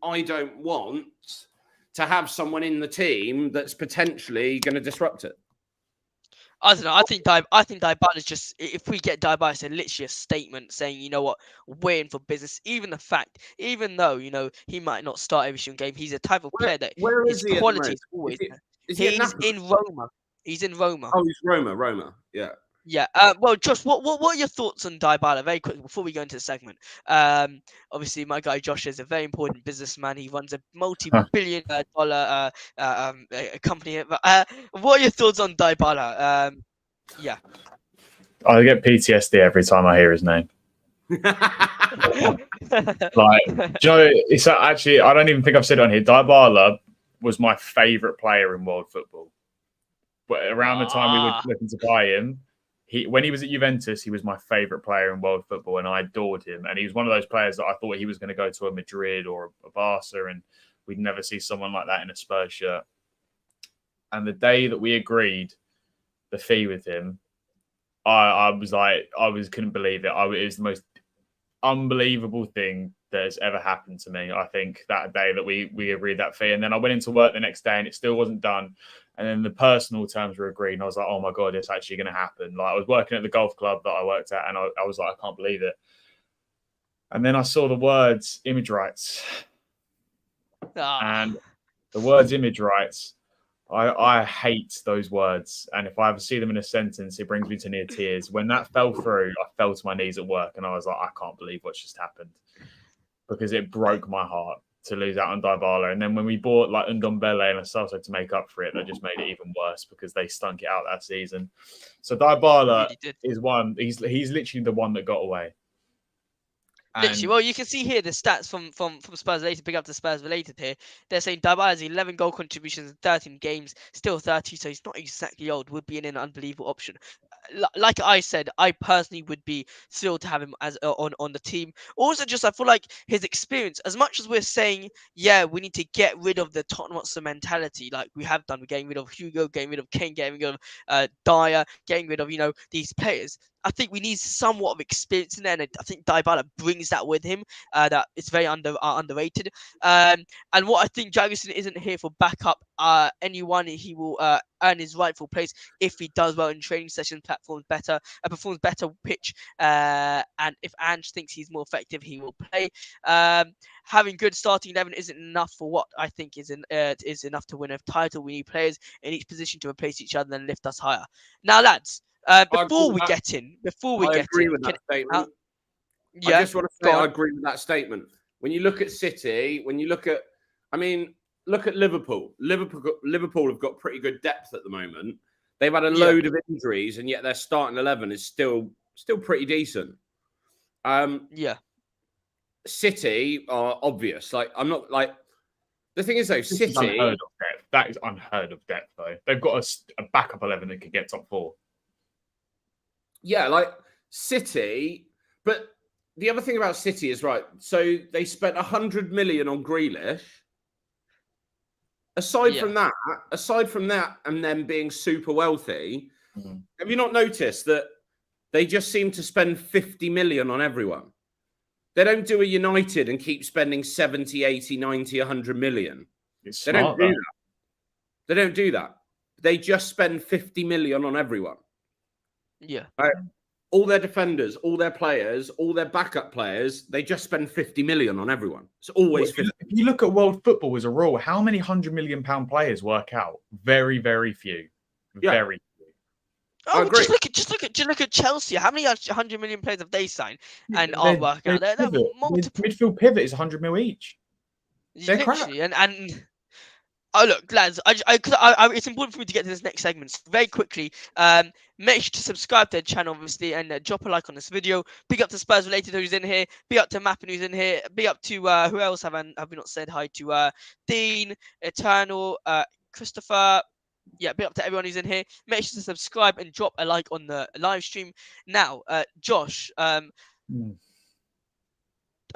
I don't want to have someone in the team that's potentially going to disrupt it. I don't know. I think Dybala is just, if we get Dybala, it's literally a statement saying, you know what, we're in for business. Even though, you know, he might not start every single game, he's a type of player that his quality is always there. He's in Roma. He's in Roma. Oh, he's Roma. Yeah. Yeah. Well, Josh, what are your thoughts on Dybala? Very quickly before we go into the segment. Obviously, my guy Josh is a very important businessman. He runs a multi-billion dollar company. What are your thoughts on Dybala? Yeah. I get PTSD every time I hear his name. Like, do you know, it's actually, I don't even think I've said it on here. Dybala was my favourite player in world football. But around the time we were looking to buy him, when he was at Juventus, he was my favourite player in world football, and I adored him. And he was one of those players that I thought he was going to go to a Madrid or a Barca, and we'd never see someone like that in a Spurs shirt. And the day that we agreed the fee with him, I couldn't believe it. It was the most unbelievable thing that has ever happened to me. I think that day that we agreed that fee, and then I went into work the next day and it still wasn't done. And then the personal terms were agreed, and I was like, "Oh my god, it's actually going to happen!" Like, I was working at the golf club that I worked at, and I was like, "I can't believe it." And then I saw the words "image rights," and the words "image rights." I hate those words, and if I ever see them in a sentence, it brings me to near tears. When that fell through, I fell to my knees at work, and I was like, "I can't believe what's just happened," because it broke my heart to lose out on Dybala. And then when we bought like Ndombele and Lo Celso to make up for it, that just made it even worse because they stunk it out that season. So Dybala is one. He's literally the one that got away. Literally, well, you can see here the stats from Spurs related. Big up to Spurs related here. They're saying Dybala has 11 goal contributions in 13 games, still 30, so he's not exactly old. Would be an unbelievable option. Like I said, I personally would be thrilled to have him as on the team. Also, just I feel like his experience, as much as we're saying, yeah, we need to get rid of the Tottenham Hotspur mentality, like we have done. We're getting rid of Hugo, getting rid of Kane, getting rid of Dyer, getting rid of these players. I think we need somewhat of experience in there, and I think Dybala brings that with him. That it's very underrated. And what I think Dragusin isn't here for backup anyone. He will earn his rightful place if he does well in training sessions, performs better pitch, and if Ange thinks he's more effective, he will play. Having good starting 11 isn't enough for what I think is enough to win a title. We need players in each position to replace each other and lift us higher. Now, lads, before we get in, I agree with that statement. I just want to say I agree with that statement. When you look at City, look at Liverpool. Liverpool have got pretty good depth at the moment. They've had a load of injuries, and yet their starting 11 is still pretty decent. City are obvious. Like, I'm not like the thing is though, City unheard of depth. That is unheard of depth though. They've got a backup 11 that could get top 4. Yeah, like City, but the other thing about City is right. So they spent 100 million on Grealish. Aside from that, and them being super wealthy, have you not noticed that they just seem to spend 50 million on everyone? They don't do a United and keep spending 70, 80, 90, 100 million. They don't do that. They don't do that. They just spend 50 million on everyone. Yeah. Right? All their defenders, all their players, all their backup players, they just spend 50 million on everyone. It's always 50. If you look at world football as a rule, how many £100 million players work out? Very, very few. Very few. Oh, just look at Chelsea. How many 100 million players have they signed and aren't working out? They're multiple. Midfield pivot is 100 mil each. They're literally, and oh look, lads, it's important for me to get to this next segment. So very quickly, make sure to subscribe to the channel, obviously, and drop a like on this video. Big up to Spurs related who's in here. Big up to Mappin who's in here. Big up to who else have we not said hi to? Dean, Eternal, Christopher. Yeah, big up to everyone who's in here. Make sure to subscribe and drop a like on the live stream. Now, Josh, are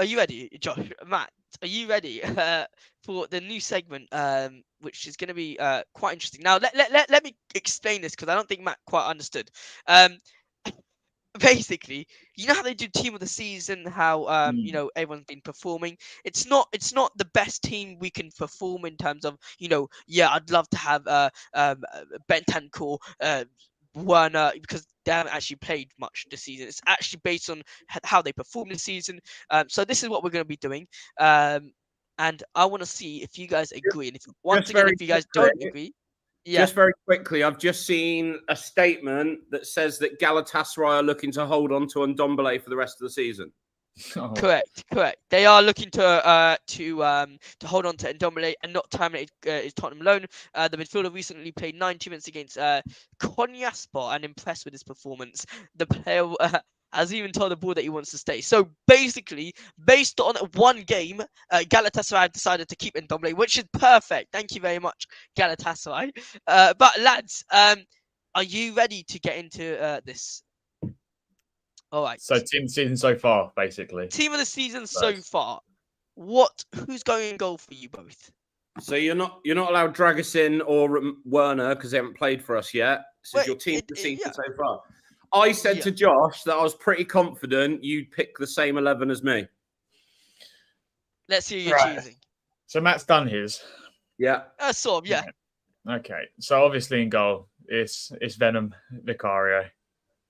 you ready? Josh, Matt, are you ready for the new segment, which is going to be quite interesting? Now, let me explain this because I don't think Matt quite understood. Basically, you know how they do team of the season, how everyone's been performing. It's not the best team we can perform in terms of I'd love to have Bentancur, Werner, because they haven't actually played much this season. It's actually based on how they perform this season. So this is what we're going to be doing. And I want to see if you guys agree. And if you guys don't agree. Yeah. Just very quickly, I've just seen a statement that says that Galatasaray are looking to hold on to Ndombele for the rest of the season. Oh. Correct. They are looking to hold on to Ndombele and not terminate his Tottenham loan. The midfielder recently played 90 minutes against Konyaspor and impressed with his performance. The player has even told the board that he wants to stay. So basically, based on one game, Galatasaray have decided to keep Ndombele, which is perfect. Thank you very much, Galatasaray. But lads, are you ready to get into this? All right. So team of the season so far, basically. Team of the season so far. Who's going in goal for you both? So you're not allowed Dragusin or Werner because they haven't played for us yet. This is your team of the season so far. I said to Josh that I was pretty confident you'd pick the same 11 as me. Let's see who you're choosing. So Matt's done his. Yeah. Sort of, yeah. Okay. So obviously in goal, it's Venom Vicario.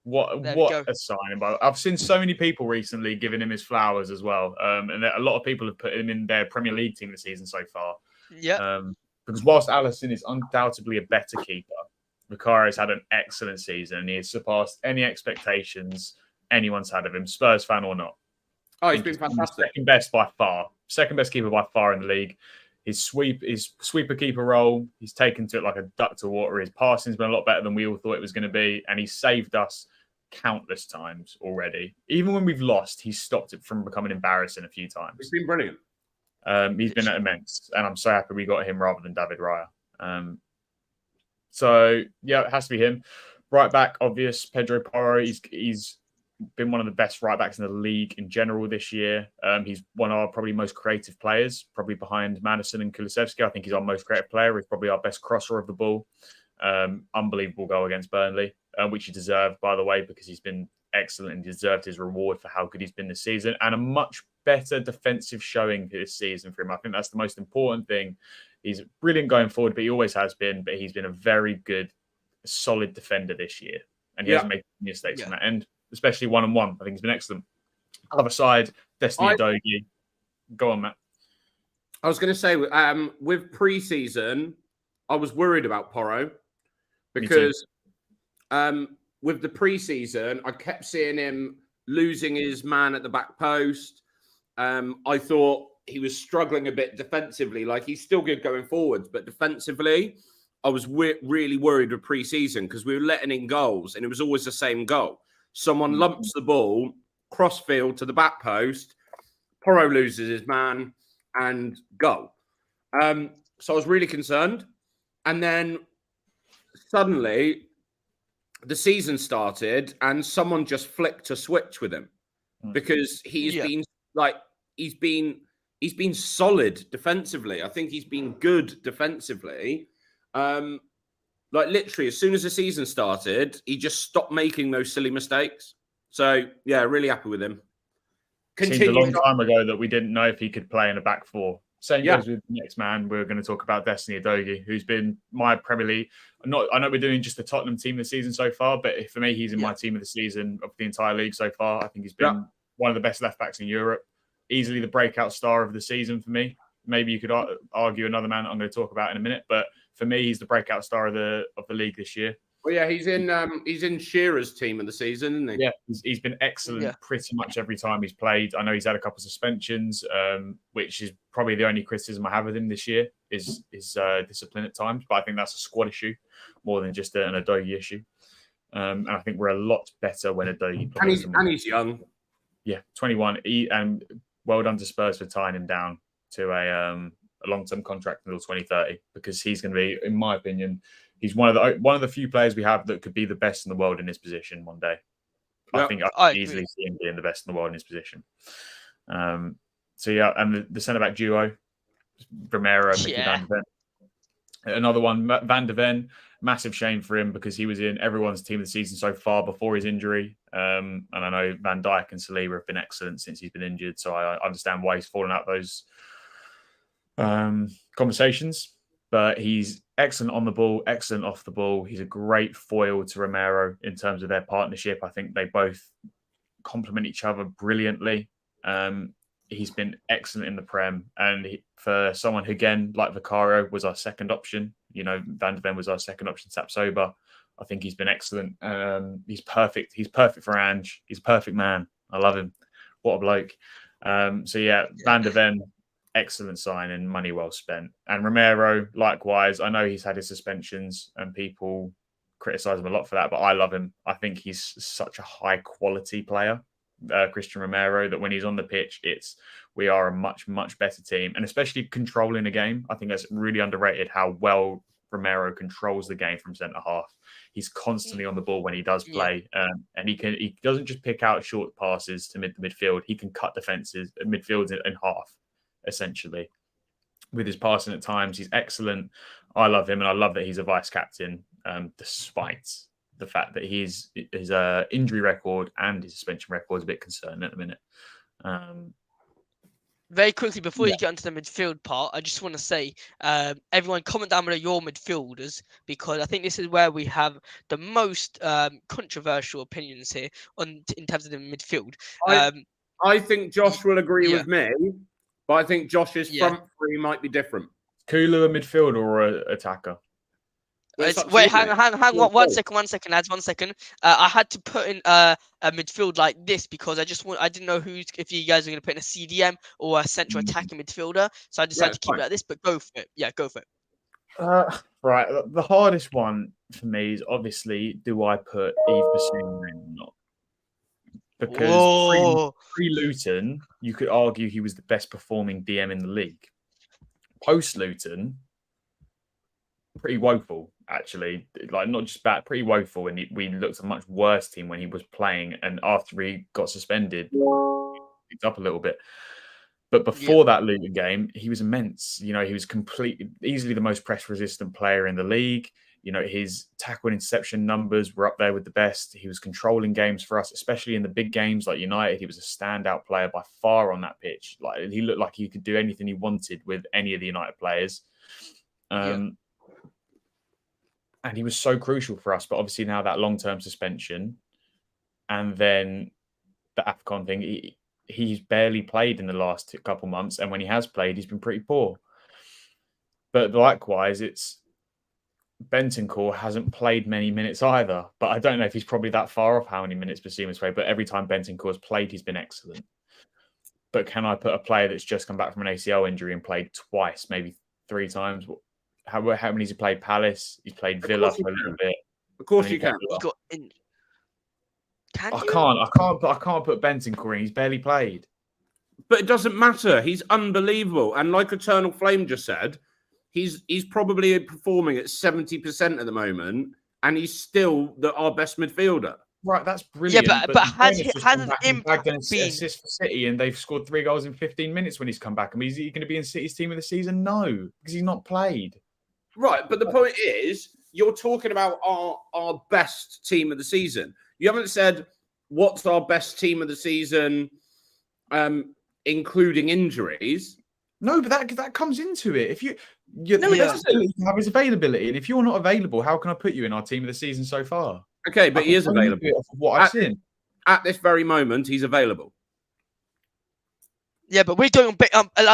What a signing! I've seen so many people recently giving him his flowers as well, and a lot of people have put him in their Premier League team this season so far. Yeah. Because whilst Alisson is undoubtedly a better keeper, Vicario's had an excellent season and he has surpassed any expectations anyone's had of him, Spurs fan or not. Oh, he's been fantastic. Second best keeper by far in the league. His sweeper keeper role, he's taken to it like a duck to water. His passing's been a lot better than we all thought it was going to be, and he's saved us countless times already. Even when we've lost, he's stopped it from becoming embarrassing a few times. He's been brilliant. He's been immense, and I'm so happy we got him rather than David Raya. So yeah, it has to be him. Right back, obvious. Pedro Porro. He's been one of the best right backs in the league in general this year. He's one of our probably most creative players, probably behind Maddison and Kulusevski. I think he's our most creative player. He's probably our best crosser of the ball. Unbelievable goal against Burnley, which he deserved, by the way, because he's been excellent and deserved his reward for how good he's been this season, and a much better defensive showing this season for him. I think that's the most important thing. He's brilliant going forward, but he always has been. But he's been a very good, solid defender this year, and he hasn't made any mistakes on that end, especially 1-on-1. I think he's been excellent. Other side, Destiny Udogie. Go on, Matt. I was going to say, with pre-season, I was worried about Porro because with the pre-season, I kept seeing him losing his man at the back post. I thought he was struggling a bit defensively. Like, he's still good going forwards, but defensively, I was really worried with pre-season because we were letting in goals and it was always the same goal. Someone lumps the ball, cross field to the back post, Porro loses his man and goal. So I was really concerned. And then suddenly the season started and someone just flicked a switch with him because he's been solid defensively. I think he's been good defensively. Like, literally, as soon as the season started, he just stopped making those silly mistakes. So, yeah, really happy with him. Seems a long time ago that we didn't know if he could play in a back four. Same goes with the next man. We're going to talk about Destiny Udogie, who's been my Premier League. I know we're doing just the Tottenham team this season so far, but for me, he's in my team of the season of the entire league so far. I think he's been one of the best left backs in Europe. Easily the breakout star of the season for me. Maybe you could argue another man that I'm going to talk about in a minute, but for me, he's the breakout star of the league this year. Well, yeah, he's in Shearer's team of the season, isn't he? Yeah, he's been excellent pretty much every time he's played. I know he's had a couple of suspensions, which is probably the only criticism I have with him this year is his discipline at times. But I think that's a squad issue more than just an Udogie issue. And I think we're a lot better when Udogie plays. And he's young. Yeah, 21. And well done to Spurs for tying him down to a long-term contract until 2030, because he's going to be, in my opinion, he's one of the few players we have that could be the best in the world in his position one day. I think I could easily see him being the best in the world in his position. So yeah, and the centre back duo, Romero and Micky Van De Ven. Another one, Van De Ven. Massive shame for him because he was in everyone's team of the season so far before his injury. And I know Van Dijk and Saliba have been excellent since he's been injured, so I understand why he's fallen out those conversations. But he's excellent on the ball, excellent off the ball. He's a great foil to Romero in terms of their partnership. I think they both complement each other brilliantly. He's been excellent in the Prem. And for someone who, again, like Vicario, was our second option, Van De Ven was our second option, Sapsoba. I think he's been excellent. He's perfect. He's perfect for Ange. He's a perfect man. I love him. What a bloke. So yeah, Van De Ven, excellent sign and money well spent. And Romero, likewise, I know he's had his suspensions and people criticize him a lot for that, but I love him. I think he's such a high quality player, Christian Romero, that when he's on the pitch, we are a much, much better team. And especially controlling the game, I think that's really underrated how well Romero controls the game from centre half. He's constantly on the ball when he does play, and he doesn't just pick out short passes to midfield. He can cut defenses, midfields in half, essentially. With his passing at times, he's excellent. I love him, and I love that he's a vice captain, despite the fact that his injury record and his suspension record is a bit concerning at the minute. Very quickly, before you get onto the midfield part, I just want to say, everyone comment down below your midfielders, because I think this is where we have the most controversial opinions here in terms of the midfield. I think Josh will agree with me, but I think Josh's front three might be different. Kulu a midfielder or an attacker? Wait, hang on, one second, lads, 1 second. I had to put in a midfield like this because I didn't know if you guys were going to put in a CDM or a central attacking midfielder, so I decided to keep it like this. But go for it. Yeah, go for it. Right, the hardest one for me is obviously, do I put Yves Bissouma in or not? Because pre-Luton, you could argue he was the best performing DM in the league. Post-Luton, pretty woeful, actually. Like, not just bad, pretty woeful. And we looked a much worse team when he was playing. And after he got suspended, he picked up a little bit. But before that Luton game, he was immense. He was easily the most press-resistant player in the league. His tackle and interception numbers were up there with the best. He was controlling games for us, especially in the big games like United. He was a standout player by far on that pitch. Like, he looked like he could do anything he wanted with any of the United players. And he was so crucial for us. But obviously now that long-term suspension and then the AFCON thing, he's barely played in the last couple months. And when he has played, he's been pretty poor. But likewise, Bentancur hasn't played many minutes either, but I don't know if he's probably that far off how many minutes Bissouma's played. But every time Bentancur has played, he's been excellent. But can I put a player that's just come back from an ACL injury and played twice, maybe 3 times? How many has he played? Palace. He's played Villa for a little bit. Of course you can. He got in. I can't put Bentancur in. He's barely played. But it doesn't matter. He's unbelievable, and like Eternal Flame just said, he's probably performing at 70% at the moment, and he's still our best midfielder. Right, that's brilliant. Yeah, but has an impact been assist for City, and they've scored 3 goals in 15 minutes when he's come back? I mean, is he going to be in City's team of the season? No, because he's not played. Right, but the point is, you're talking about our best team of the season. You haven't said what's our best team of the season, including injuries. No, but that comes into it. If you have his availability, and if you're not available, how can I put you in our team of the season so far? Okay, but he is available. What I've seen at this very moment, he's available. Yeah, but we're going a bit.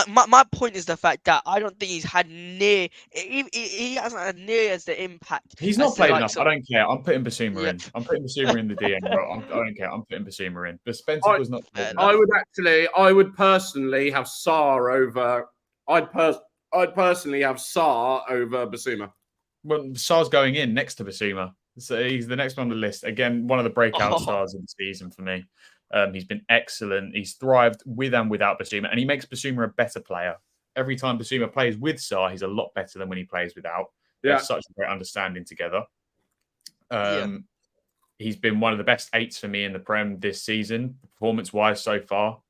My point is the fact that I don't think he's had near. He hasn't had near as the impact. He's not played enough. I don't care. I'm putting Bissouma in. I'm putting Bissouma in the DM. I don't care. I'm putting Bissouma in. But Spencer was not. I would personally have Sarr over. I'd personally have Sarr over Bissouma. Well, Sarr's going in next to Bissouma, so he's the next one on the list. Again, one of the breakout stars of the season for me. He's been excellent. He's thrived with and without Bissouma, and he makes Bissouma a better player. Every time Bissouma plays with Sarr, he's a lot better than when he plays without. They have such a great understanding together. He's been one of the best 8s for me in the Prem this season, performance-wise so far.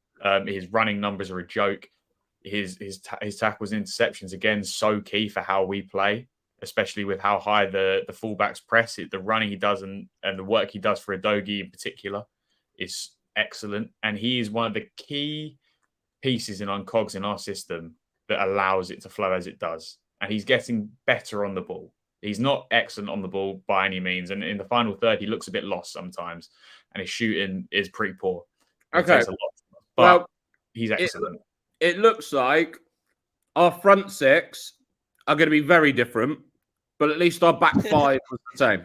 His running numbers are a joke. His tackles and interceptions, again, so key for how we play, especially with how high the fullbacks press. The running he does and the work he does for Udogie in particular is excellent, and he is one of the key pieces on cogs in our system that allows it to flow as it does. And he's getting better on the ball. He's not excellent on the ball by any means, and in the final third he looks a bit lost sometimes, and his shooting is pretty poor. Okay, but he's excellent. It looks like our front 6 are going to be very different, but at least our back 5 was the same.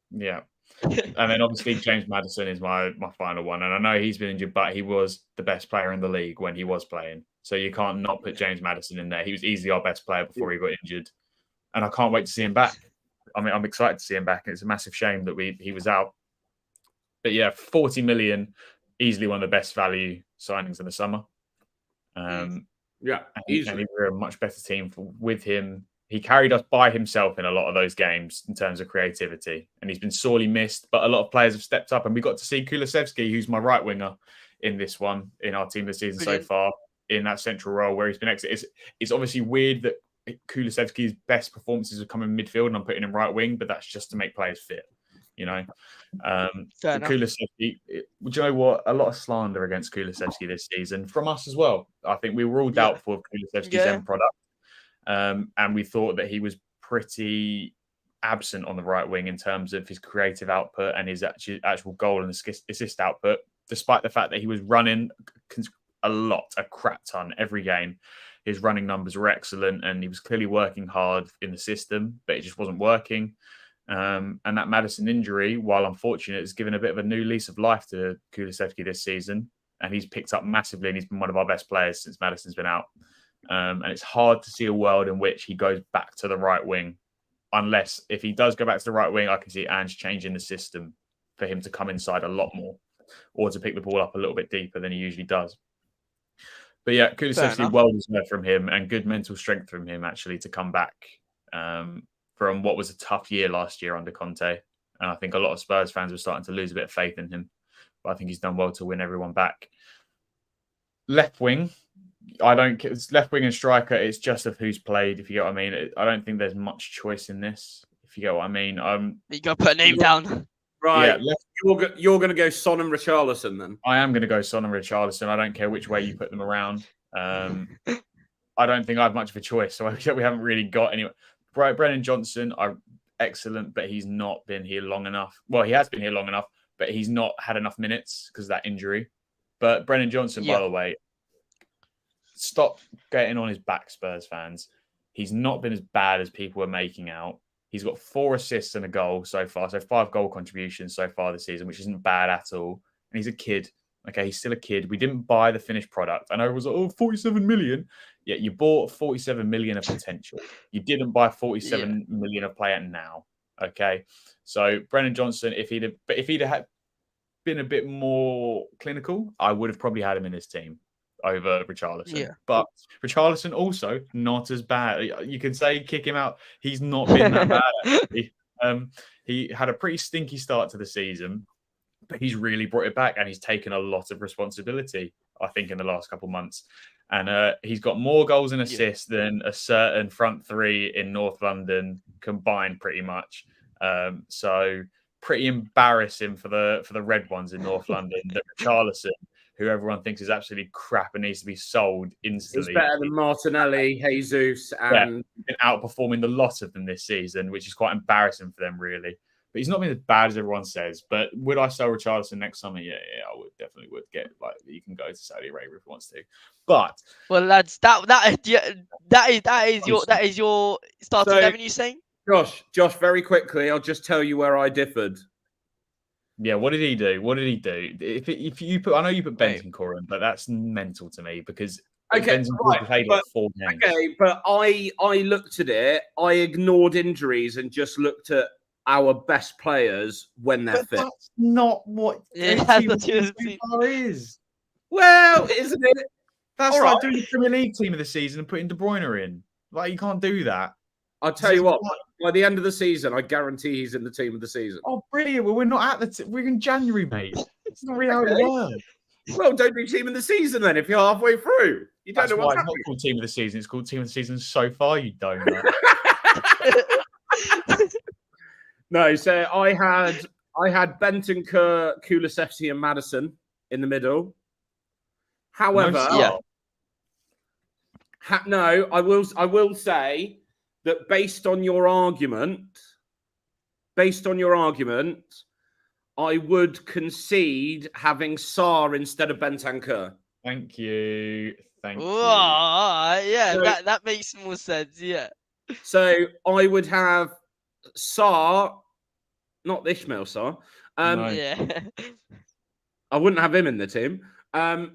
Yeah. And then obviously James Maddison is my final one. And I know he's been injured, but he was the best player in the league when he was playing. So you can't not put James Maddison in there. He was easily our best player before he got injured. And I can't wait to see him back. I mean, I'm excited to see him back. And it's a massive shame that he was out. But yeah, 40 million, easily one of the best value signings in the summer. And we're a much better team with him. He carried us by himself in a lot of those games in terms of creativity, and he's been sorely missed. But a lot of players have stepped up, and we got to see Kulusevski, who's my right winger, in this one in our team this season so far, in that central role where he's been excellent. It's obviously weird that Kulusevski's best performances have come in midfield, and I'm putting him right wing, but that's just to make players fit, Kulusevski, do you know what? A lot of slander against Kulusevski this season from us as well. I think we were all doubtful of Kulusevski's end product. And we thought that he was pretty absent on the right wing in terms of his creative output and his actual goal and assist output, despite the fact that he was running a crap ton every game. His running numbers were excellent, and he was clearly working hard in the system, but it just wasn't working. And that Maddison injury, while unfortunate, has given a bit of a new lease of life to Kulusevski this season, and he's picked up massively, and he's been one of our best players since Maddison's been out. And it's hard to see a world in which he goes back to the right wing, unless if he does go back to the right wing, I can see Ange changing the system for him to come inside a lot more or to pick the ball up a little bit deeper than he usually does. But yeah, Kulusevski, well deserved from him, and good mental strength from him actually to come back from what was a tough year last year under Conte. And I think a lot of Spurs fans were starting to lose a bit of faith in him, but I think he's done well to win everyone back. Left wing. Left wing and striker, it's just of who's played, if you get what I mean. I don't think there's much choice in this. If you get what I mean. You got to put a name down. Right. Yeah, you're going to go Son and Richarlison then. I am going to go Son and Richarlison. I don't care which way you put them around. I don't think I have much of a choice, so we haven't really got any. Brennan Johnson are excellent, but he's not been here long enough. Well, he has been here long enough, but he's not had enough minutes because of that injury. But Brennan Johnson, by the way, stop getting on his back, Spurs fans. He's not been as bad as people are making out. He's got 4 assists and a goal so far, so 5 goal contributions so far this season, which isn't bad at all. And he's a kid. Okay, he's still a kid. We didn't buy the finished product. I know it was like, 47 million. Yeah, you bought 47 million of potential. You didn't buy 47 million of player now. Okay, so Brennan Johnson, if he'd have been a bit more clinical, I would have probably had him in his team over Richarlison. Yeah. But Richarlison also not as bad. You can say kick him out. He's not been that bad, actually. He had a pretty stinky start to the season, but he's really brought it back and he's taken a lot of responsibility, I think, in the last couple of months. And he's got more goals and assists than a certain front three in North London combined, pretty much. So pretty embarrassing for the red ones in North London that Richarlison, who everyone thinks is absolutely crap and needs to be sold instantly. He's better than Martinelli, Jesus, and been outperforming the lot of them this season, which is quite embarrassing for them, really. But he's not been as bad as everyone says. But would I sell Richarlison next summer? Yeah, I would definitely would get you can go to Saudi Arabia if he wants to. But well, lads, that is your starting 11. You saying? Josh, very quickly, I'll just tell you where I differed. Yeah, what did he do? If you put, I know you put Bentancur in, but that's mental to me because Bentancur played like 4 games. Okay, but I looked at it. I ignored injuries and just looked at our best players when they're fit. That's not what is. Well, isn't it? That's like doing the Premier League team of the season and putting De Bruyne in. Like, you can't do that. I'll tell you what. By the end of the season, I guarantee he's in the team of the season. Oh, brilliant! Well, we're not at we're in January, mate. It's not really how it works. Well, don't do team of the season then. If you're halfway through, you don't know what's happening. It's not called team of the season. It's called team of the season so far. You don't know. No, so I had Bentancur, Kulusevski, and Maddison in the middle. However, I will say that based on your argument, I would concede having Sarr instead of Bentancur. Thank you. Yeah, So, that makes more sense. Yeah. So I would have Sarr, not Ishmael Sarr. Yeah. I wouldn't have him in the team. I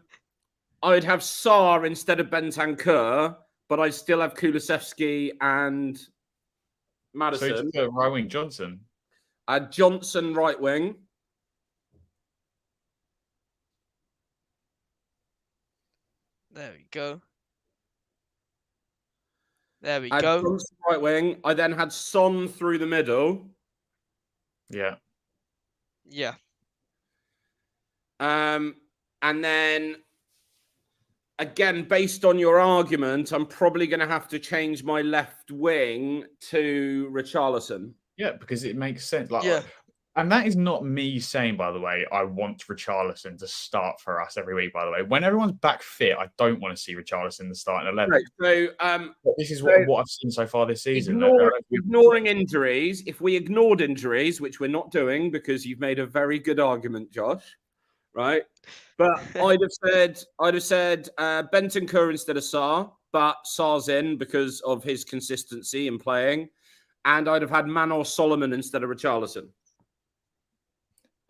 would have Sarr instead of Bentancur, but I'd still have Kulusevski and Maddison. So right wing Johnson. Johnson right wing. There we go. There we go. Johnson right wing. I then had Son through the middle. Yeah. Yeah. And then, again, based on your argument, I'm probably going to have to change my left wing to Richarlison. Yeah, because it makes sense. And that is not me saying, by the way, I want Richarlison to start for us every week, by the way. When everyone's back fit, I don't want to see Richarlison in the starting 11. Right, so, this is what I've seen so far this season. Ignoring injuries, if we ignored injuries, which we're not doing because you've made a very good argument, Josh, right? But I'd have said Bentancur instead of Sarr, but Sarr's in because of his consistency in playing. And I'd have had Manor Solomon instead of Richarlison.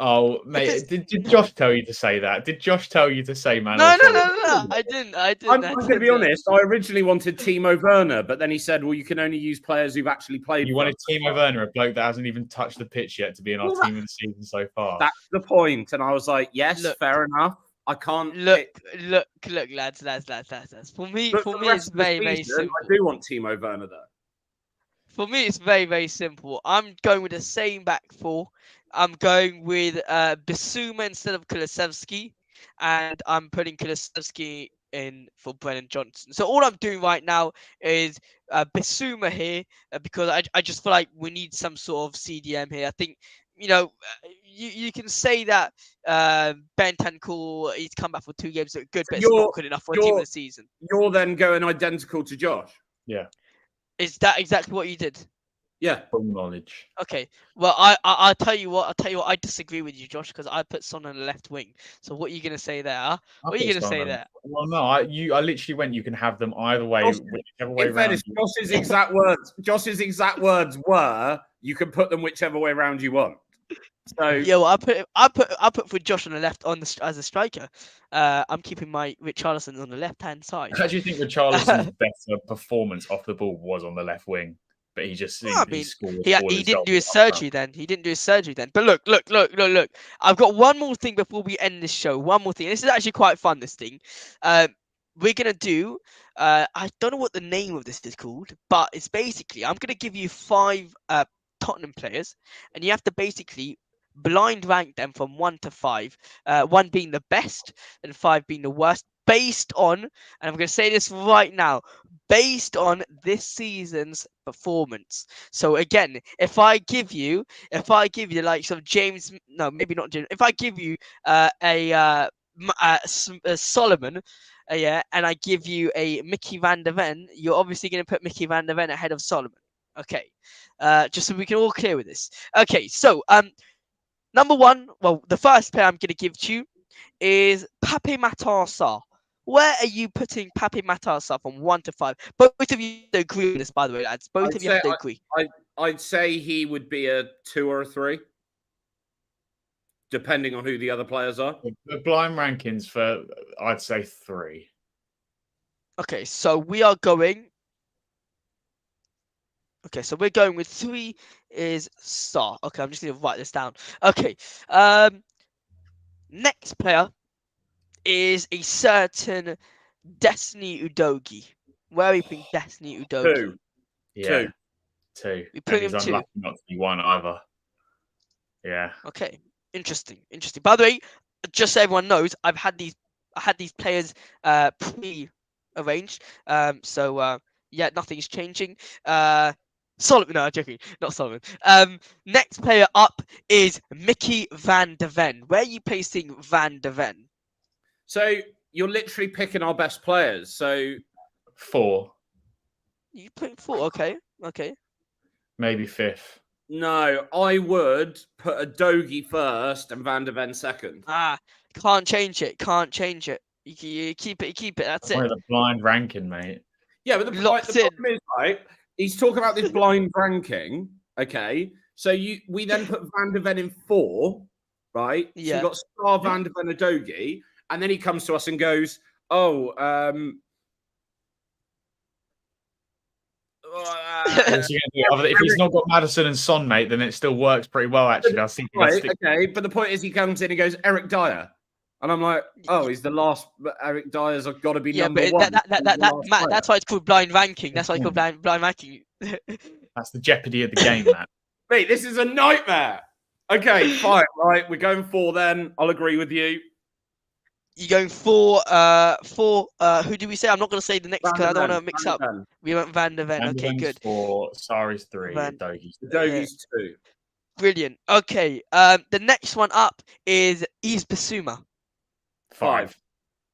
Oh, mate, did Josh tell you to say that? Did Josh tell you to say Manor No, Solomon? I didn't. I'm going to be honest. I originally wanted Timo Werner, but then he said, well, you can only use players who've actually played. You wanted Timo Werner, a bloke that hasn't even touched the pitch yet, to be in our team of the season so far. That's the point. And I was like, yes, fair enough. I can't look, lads. For me, it's very simple. I do want Timo Werner though. For me, it's very simple. I'm going with the same back four. I'm going with Bissouma instead of Kulusevski, and I'm putting Kulusevski in for Brennan Johnson. So all I'm doing right now is Bissouma here because I just feel like we need some sort of CDM here. I think you can say that Bentancur, he's come back for 2 games, look good, but it's not good enough for a team of the season. You're then going identical to Josh. Yeah. Is that exactly what you did? Yeah. Full knowledge. Okay. Well, I'll tell you what. I disagree with you, Josh, because I put Son on the left wing. So what are you gonna say there? Huh? What are you gonna say there? Well, no, I literally went. You can have them either way, whichever way around. Josh's exact words were, "You can put them whichever way around you want." So yeah, well, I put for Josh on the left as a striker. I'm keeping my Richarlison on the left hand side. How do you think Richarlison's better performance off the ball was on the left wing? But he just he scored. He didn't do his surgery then. He didn't do his surgery then. But look. I've got one more thing before we end this show. One more thing. This is actually quite fun. This thing. We're gonna do. I don't know what the name of this is called, but it's basically I'm gonna give you 5 Tottenham players, and you have to basically blind rank them from 1 to 5. 1 being the best and 5 being the worst, based on, and I'm going to say this right now, based on this season's performance. So again, if I give you like some James, no, maybe not James. If I give you a Solomon, yeah, and I give you a Micky Van De Ven, you're obviously going to put Micky Van De Ven ahead of Solomon. Okay, just so we can all clear with this. Okay, so number 1, well, the first player I'm going to give to you is Pape Matar Sarr. Where are you putting Pape Matar Sarr from 1 to 5? Both of you agree with this, by the way, lads. Both of you have to agree. I'd say he would be a 2 or a 3, depending on who the other players are. The blind rankings for, I'd say 3. Okay, so we are going. Okay, so we're going with 3 is Sarr. Okay, I'm just going to write this down. Okay, next player is a certain Destiny Udogie. Where are we putting Destiny Udogie? 2. Yeah, 2. We put him 2. Unlucky not to be 1 either. Yeah. Okay, interesting. By the way, just so everyone knows, I had these players pre-arranged. Yeah, nothing's changing. Solomon, no, I'm joking, not Solomon. Next player up is Micky Van De Ven. Where are you placing Van De Ven? So you're literally picking our best players. So 4. You put 4, okay. Maybe 5th. No, I would put Udogie first and Van De Ven second. Can't change it. You keep it. That's it. The blind ranking, mate. Yeah, but the problem is, right? He's talking about this blind ranking. Okay, so we then put Van De Ven in 4, right? Yeah. So you've got Sarr, Van De Ven, Udogie, and then he comes to us and goes, "Oh, if he's not got Maddison and Son, mate, then it still works pretty well, actually. I think okay, but the point is, he comes in and goes, Eric Dyer. And I'm like, oh, he's the last. Eric Dyer's got to be number 1. Matt, that's why it's called blind ranking. That's why it's called blind ranking. That's the jeopardy of the game, Matt. Mate, this is a nightmare. Okay, fine, right. We're going 4 then. I'll agree with you. You're going 4. Who do we say? I'm not going to say the next because I don't want to mix up. We went Van De Ven. Okay, good. 4. Sarri's 3. Udogie's 2. Brilliant. Okay. The next one up is Bissouma. 5.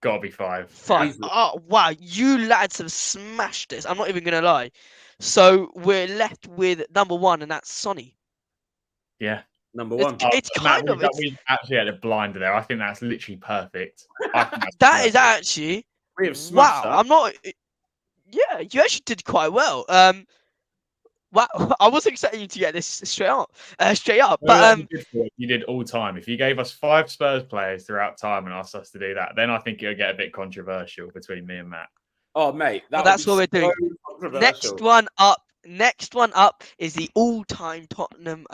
Gotta be 5. 5. Oh, wow. You lads have smashed this. I'm not even going to lie. So we're left with number 1, and that's Sonny. Yeah. Number 1. It's kind of. We actually had a blinder there. I think that's literally perfect. That is actually. We have smashed that. I'm not. Yeah, you actually did quite well. Wow, I wasn't expecting you to get this straight up. But you did all time. If you gave us 5 Spurs players throughout time and asked us to do that, then I think it would get a bit controversial between me and Matt. Oh, mate, that's what we're doing. Next one up is the all-time Tottenham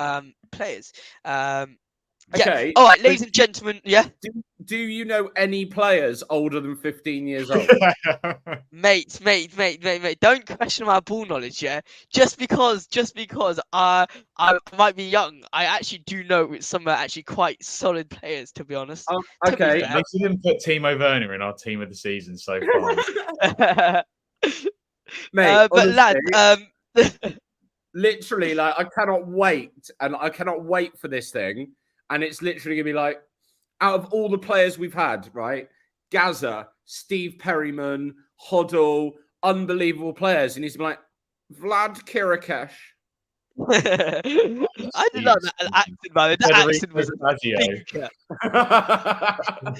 players. Okay. All right, ladies and gentlemen. Yeah. do you know any players older than 15 years old? Mate, don't question my ball knowledge, yeah? Just because I might be young, I actually do know some actually quite solid players, to be honest. To be Okay. fair. They didn't put Timo Werner in our team of the season so far. Mate, but lad, literally, like, I cannot wait, and I cannot wait for this thing. And it's literally gonna be like, out of all the players we've had, right? Gaza, Steve Perryman, Hoddle, unbelievable players, and he's like Vlad Kirikesh. I did not that accent, man. That accent was a thinker.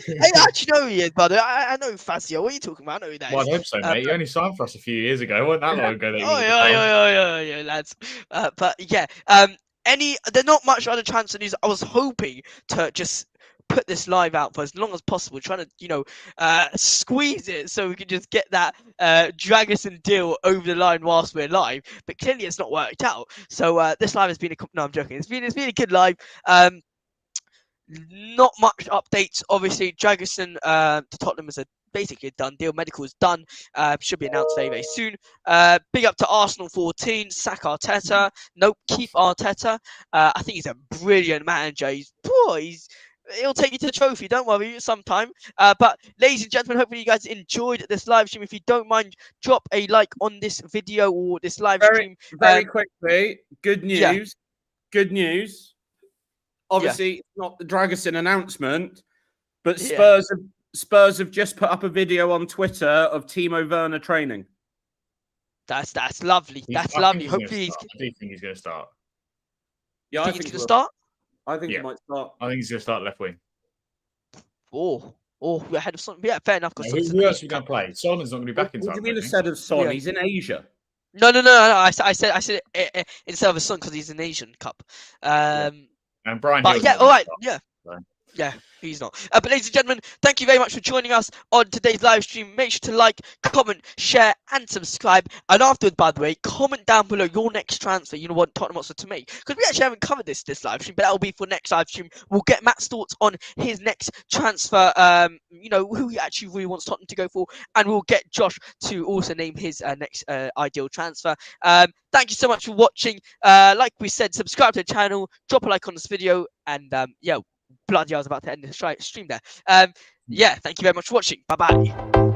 Hey, actually, know who he is, brother. I know Fazio. What are you talking about? I know who that is. Well, I hope so, mate. You only signed for us a few years ago. It wasn't that long ago. Yeah, lads. But yeah, there's not much other transfer news. I was hoping to just put this live out for as long as possible, trying to, squeeze it so we can just get that Dragusin deal over the line whilst we're live. But clearly, it's not worked out. So this live has been no, I'm joking. It's been a good live. Not much updates. Obviously, Dragusin to Tottenham is basically a done deal. Medical is done. Should be announced very, very soon. Big up to Arsenal 14. Sack Arteta. Nope, keep Arteta. I think he's a brilliant manager. He'll take you to the trophy. Don't worry, sometime. But ladies and gentlemen, hopefully you guys enjoyed this live stream. If you don't mind, drop a like on this video or this live stream. Very quickly. Good news. Yeah. Good news. Obviously, it's not the Dragusin announcement, but Yeah. Spurs have just put up a video on Twitter of Timo Werner training. That's lovely. That's lovely. Hopefully, I do think he's going to start. Yeah, I think he's going to start. I think he might start. I think he's going to start left wing. Oh, we're ahead of something. Yeah, fair enough. Who else are we going to play? Solomon's not going to be back in time. What do you mean instead of Son? He's in Asia. No. I said it, instead of a Son because he's an Asian Cup. And Brian. But yeah, all right, yeah. So. Yeah, he's not. But ladies and gentlemen, thank you very much for joining us on today's live stream. Make sure to like, comment, share, and subscribe. And afterwards, by the way, comment down below your next transfer you want Tottenham Hotspur to make. Because we actually haven't covered this live stream, but that will be for next live stream. We'll get Matt's thoughts on his next transfer, who he actually really wants Tottenham to go for. And we'll get Josh to also name his next ideal transfer. Thank you so much for watching. Like we said, subscribe to the channel, drop a like on this video, and bloody, I was about to end the stream there. Thank you very much for watching. Bye-bye.